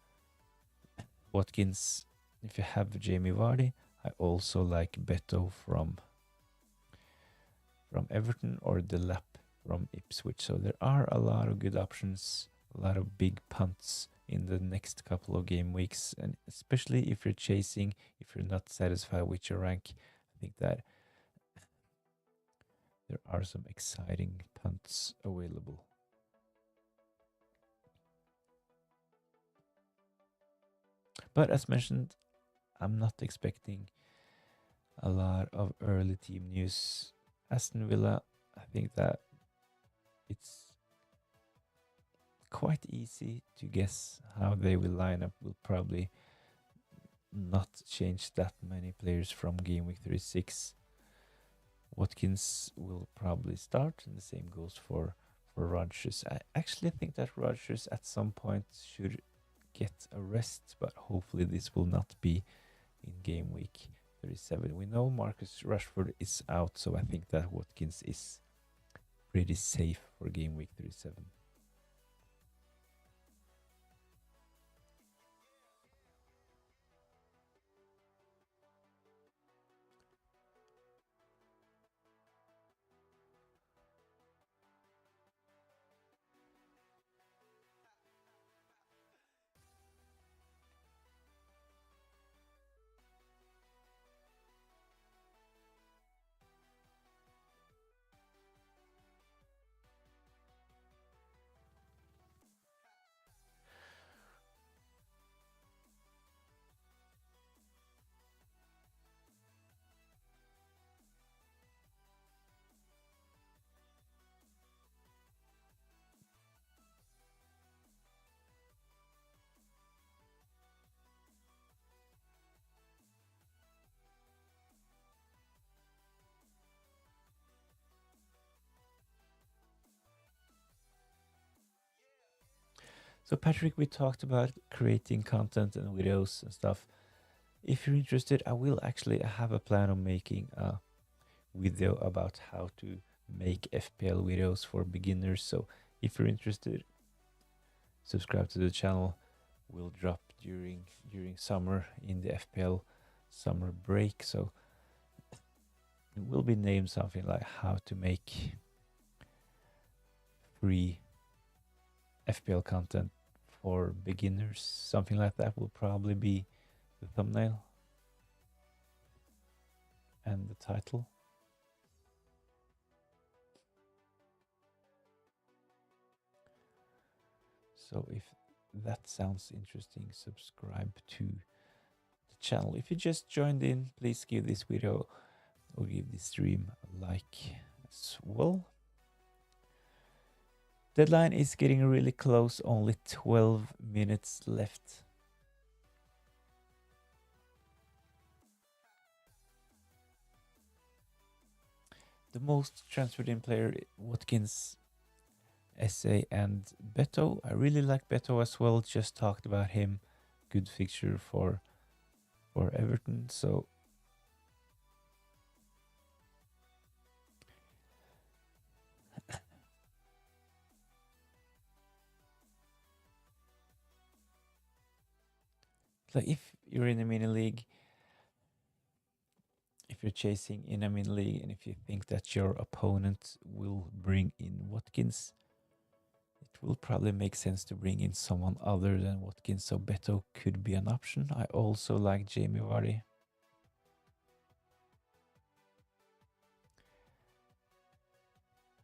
Watkins If you have Jamie Vardy, I also like Beto from Everton or Delap from Ipswich. So there are a lot of good options, a lot of big punts in the next couple of game weeks, and especially if you're chasing, if you're not satisfied with your rank, I think that there are some exciting punts available. But as mentioned, I'm not expecting a lot of early team news. Aston Villa, I think that it's quite easy to guess how they will line up. Will probably not change that many players from game week 36. Watkins will probably start, and the same goes for Rodgers. I actually think that Rodgers at some point should get a rest, but hopefully this will not be in game week 37. We know Marcus Rashford is out, so I think that Watkins is pretty safe for game week 37. So Patrick, we talked about creating content and videos and stuff. If you're interested, I will actually have a plan on making a video about how to make FPL videos for beginners. So if you're interested, subscribe to the channel. Will drop during summer in the FPL summer break. So it will be named something like how to make free FPL content for beginners. Something like that will probably be the thumbnail and the title. So if that sounds interesting, subscribe to the channel. If you just joined in, please give this video or give this stream a like as well. Deadline is getting really close, only 12 minutes left. The most transferred in player, Watkins, SA and Beto. I really like Beto as well, just talked about him. Good fixture for Everton, so like if you're in a mini league, if you're chasing in a mini league, and if you think that your opponent will bring in Watkins, it will probably make sense to bring in someone other than Watkins, so Beto could be an option. I also like Jamie Vardy.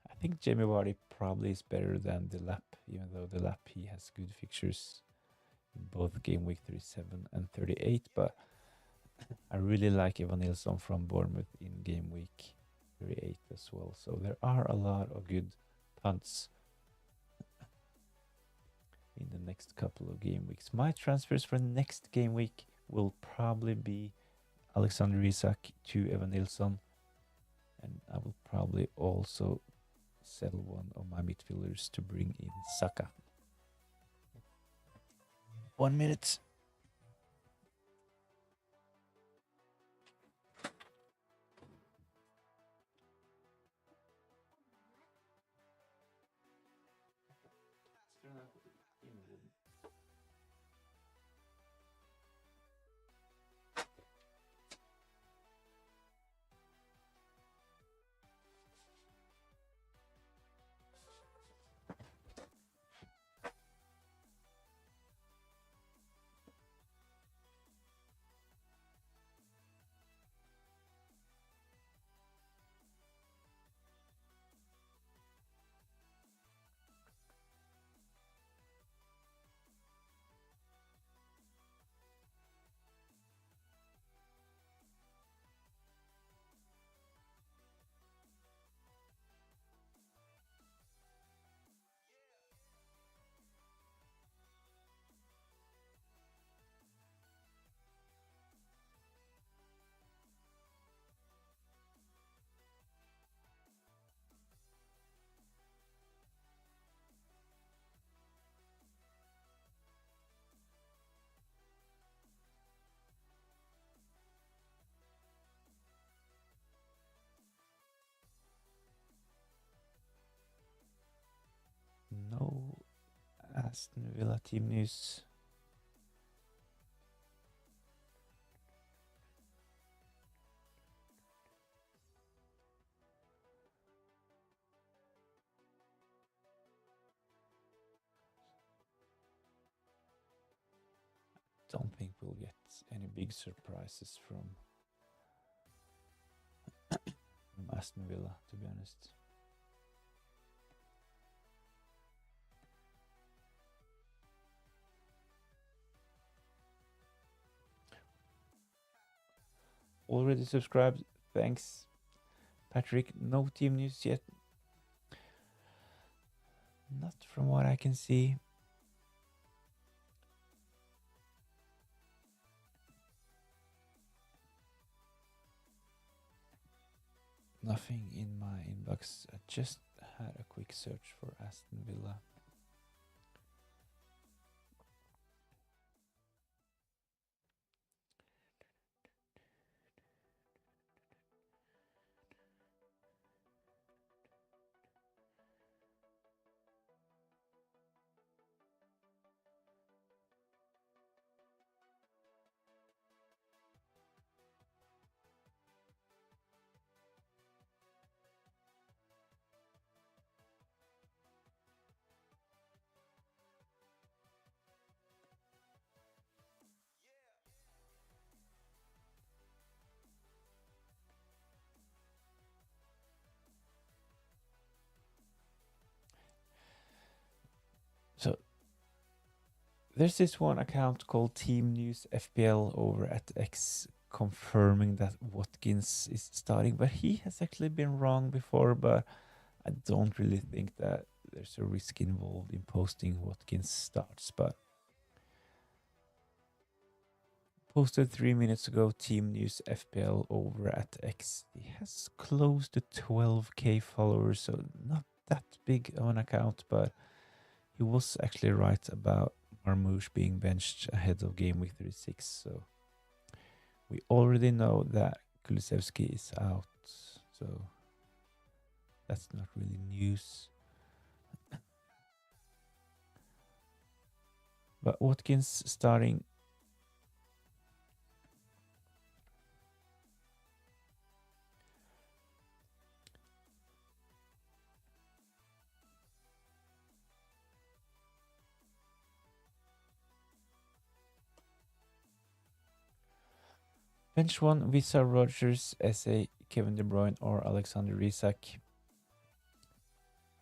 I think Jamie Vardy probably is better than Delap, even though Delap he has good fixtures in both game week 37 and 38, but I really like Evan Nilsson from Bournemouth in game week 38 as well. So there are a lot of good punts in the next couple of game weeks. My transfers for next game week will probably be Alexander Isak to Evan Nilsson, and I will probably also sell one of my midfielders to bring in Saka. 1 minute. Aston Villa team news. Don't think we'll get any big surprises from Aston Villa, to be honest. Already subscribed. Thanks, Patrick. No team news yet. Not from what I can see. Nothing in my inbox. I just had a quick search for Aston Villa. So there's this one account called Team News FPL over at X confirming that Watkins is starting, but he has actually been wrong before. But I don't really think that there's a risk involved in posting Watkins starts. But posted 3 minutes ago, Team News FPL over at X. He has close to 12k followers, so not that big of an account, but he was actually right about Marmoush being benched ahead of game week 36. So we already know that Kulusevski is out, so that's not really news. But Watkins starting. Bench 1, Visa, Rogers, SA, Kevin De Bruyne or Alexander Isak.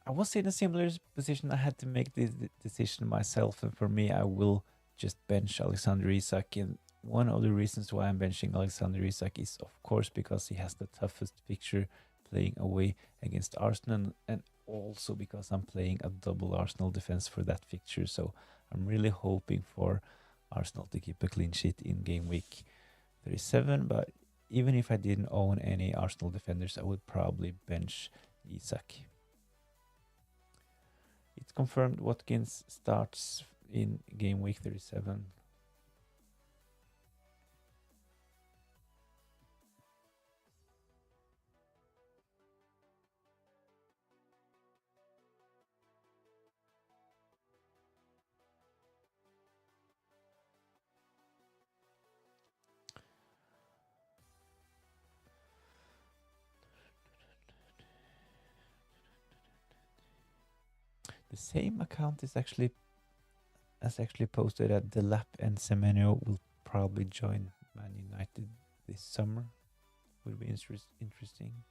I was in a similar position. I had to make this decision myself, and for me, I will just bench Alexander Isak. And one of the reasons why I'm benching Alexander Isak is, of course, because he has the toughest fixture playing away against Arsenal, and also because I'm playing a double Arsenal defense for that fixture. So I'm really hoping for Arsenal to keep a clean sheet in game week 37. But even if I didn't own any Arsenal defenders, I would probably bench Isak. It's confirmed Watkins starts in game week 37. The same account is actually posted that Delap and Semenyo will probably join Man United this summer. Would be interesting.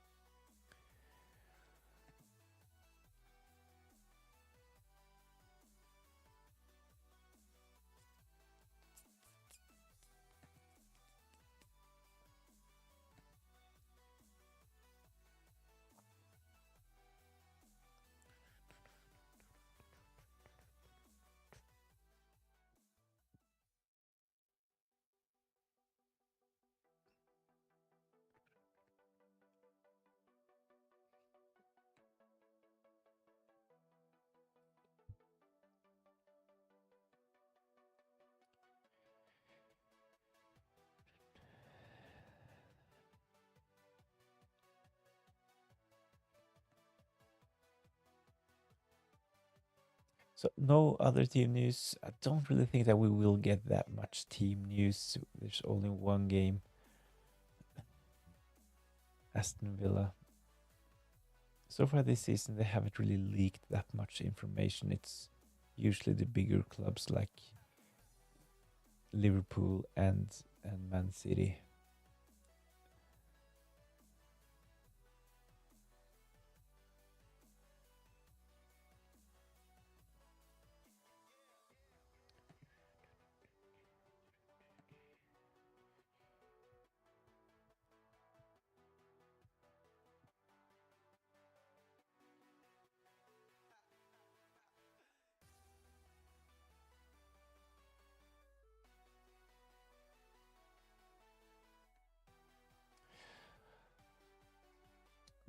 So no other team news. I don't really think that we will get that much team news. There's only one game. Aston Villa. So far this season, they haven't really leaked that much information. It's usually the bigger clubs like Liverpool and Man City.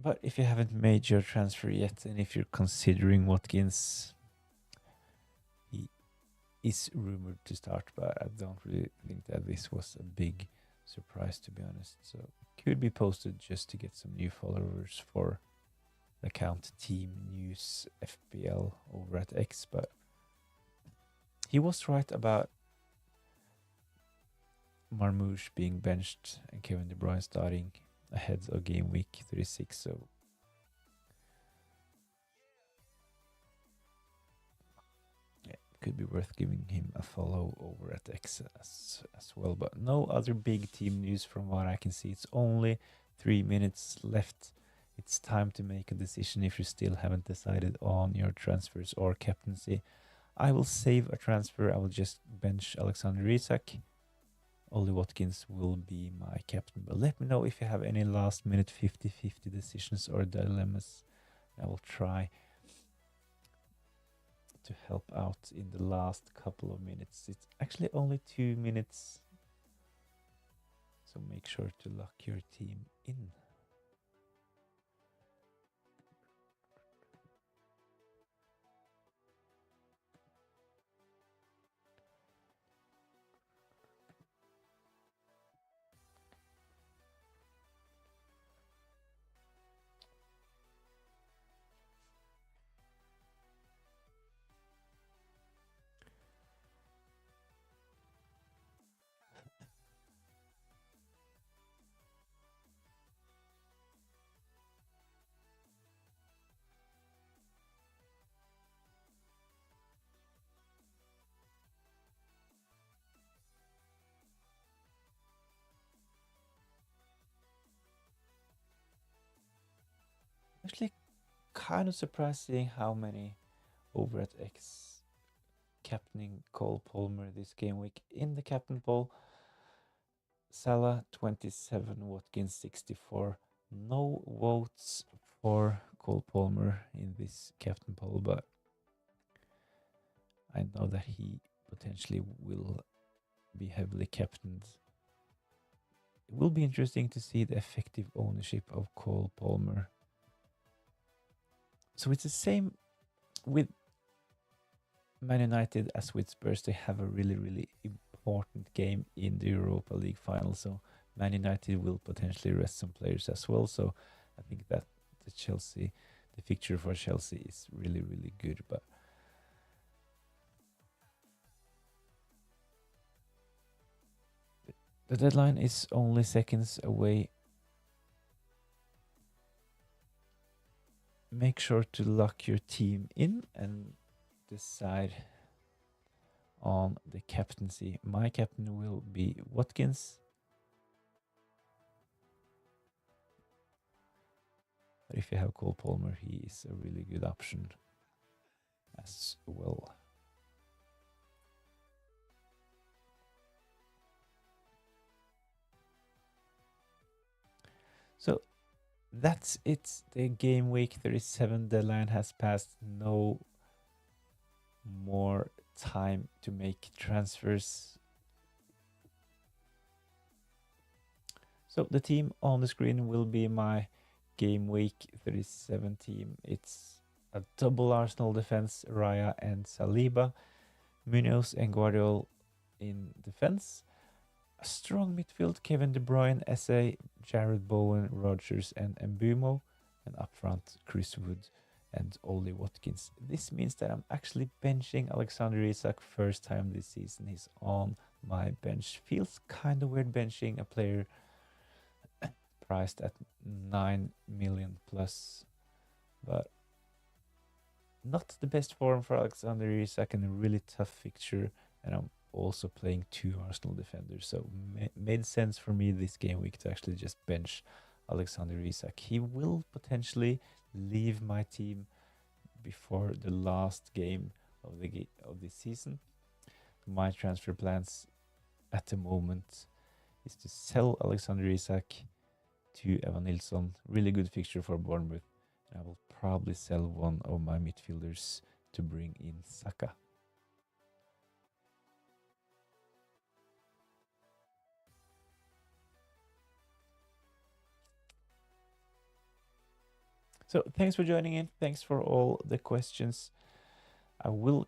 But if you haven't made your transfer yet, and if you're considering Watkins, he is rumored to start, but I don't really think that this was a big surprise, to be honest. So could be posted just to get some new followers for the account Team News FPL over at X, but he was right about Marmouche being benched and Kevin De Bruyne starting ahead of game week 36. So yeah, could be worth giving him a follow over at X as well. But no other big team news from what I can see. It's only 3 minutes left. It's time to make a decision if you still haven't decided on your transfers or captaincy. I will save a transfer. I will just bench Alexander Isak. Ollie Watkins will be my captain. But let me know if you have any last minute 50-50 decisions or dilemmas. I will try to help out in the last couple of minutes. It's actually only 2 minutes. So make sure to lock your team in. Actually, kind of surprising how many over at X captaining Cole Palmer this game week. In the captain poll, Salah 27, Watkins 64. No votes for Cole Palmer in this captain poll, but I know that he potentially will be heavily captained. It will be interesting to see the effective ownership of Cole Palmer. So it's the same with Man United as with Spurs. They have a really, really important game in the Europa League final. So Man United will potentially rest some players as well. So I think that the fixture for Chelsea is really, really good. But the deadline is only seconds away. Make sure to lock your team in and decide on the captaincy. My captain will be Watkins. But if you have Cole Palmer, he is a really good option as well. So that's it. The game week 37 deadline has passed. No more time to make transfers. So the team on the screen will be my game week 37 team. It's a double Arsenal defense, Raya and Saliba, Munoz and Guardiola in defense. A strong midfield, Kevin De Bruyne, SA, Jared Bowen, Rogers and Mbumo. And up front, Chris Wood and Ollie Watkins. This means that I'm actually benching Alexander Isak first time this season. He's on my bench. Feels kind of weird benching a player priced at 9 million plus, but not the best form for Alexander Isak in a really tough fixture, and I'm also playing two Arsenal defenders, so made sense for me this game week to actually just bench Alexander Isak. He will potentially leave my team before the last game of this season. My transfer plans at the moment is to sell Alexander Isak to Evan Nilsson. Really good fixture for Bournemouth. And I will probably sell one of my midfielders to bring in Saka. So thanks for joining in. Thanks for all the questions. I will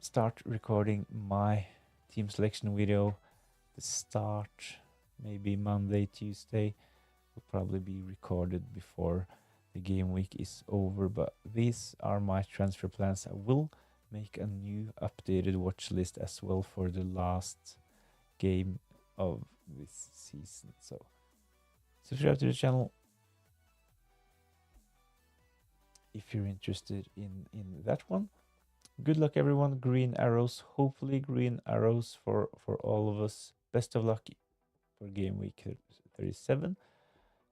start recording my team selection video. The start, maybe Monday, Tuesday, will probably be recorded before the game week is over. But these are my transfer plans. I will make a new updated watch list as well for the last game of this season. So subscribe to the channel if you're interested in that one. Good luck everyone. Green arrows, hopefully green arrows for all of us. Best of luck for game week 37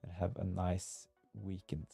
and have a nice weekend.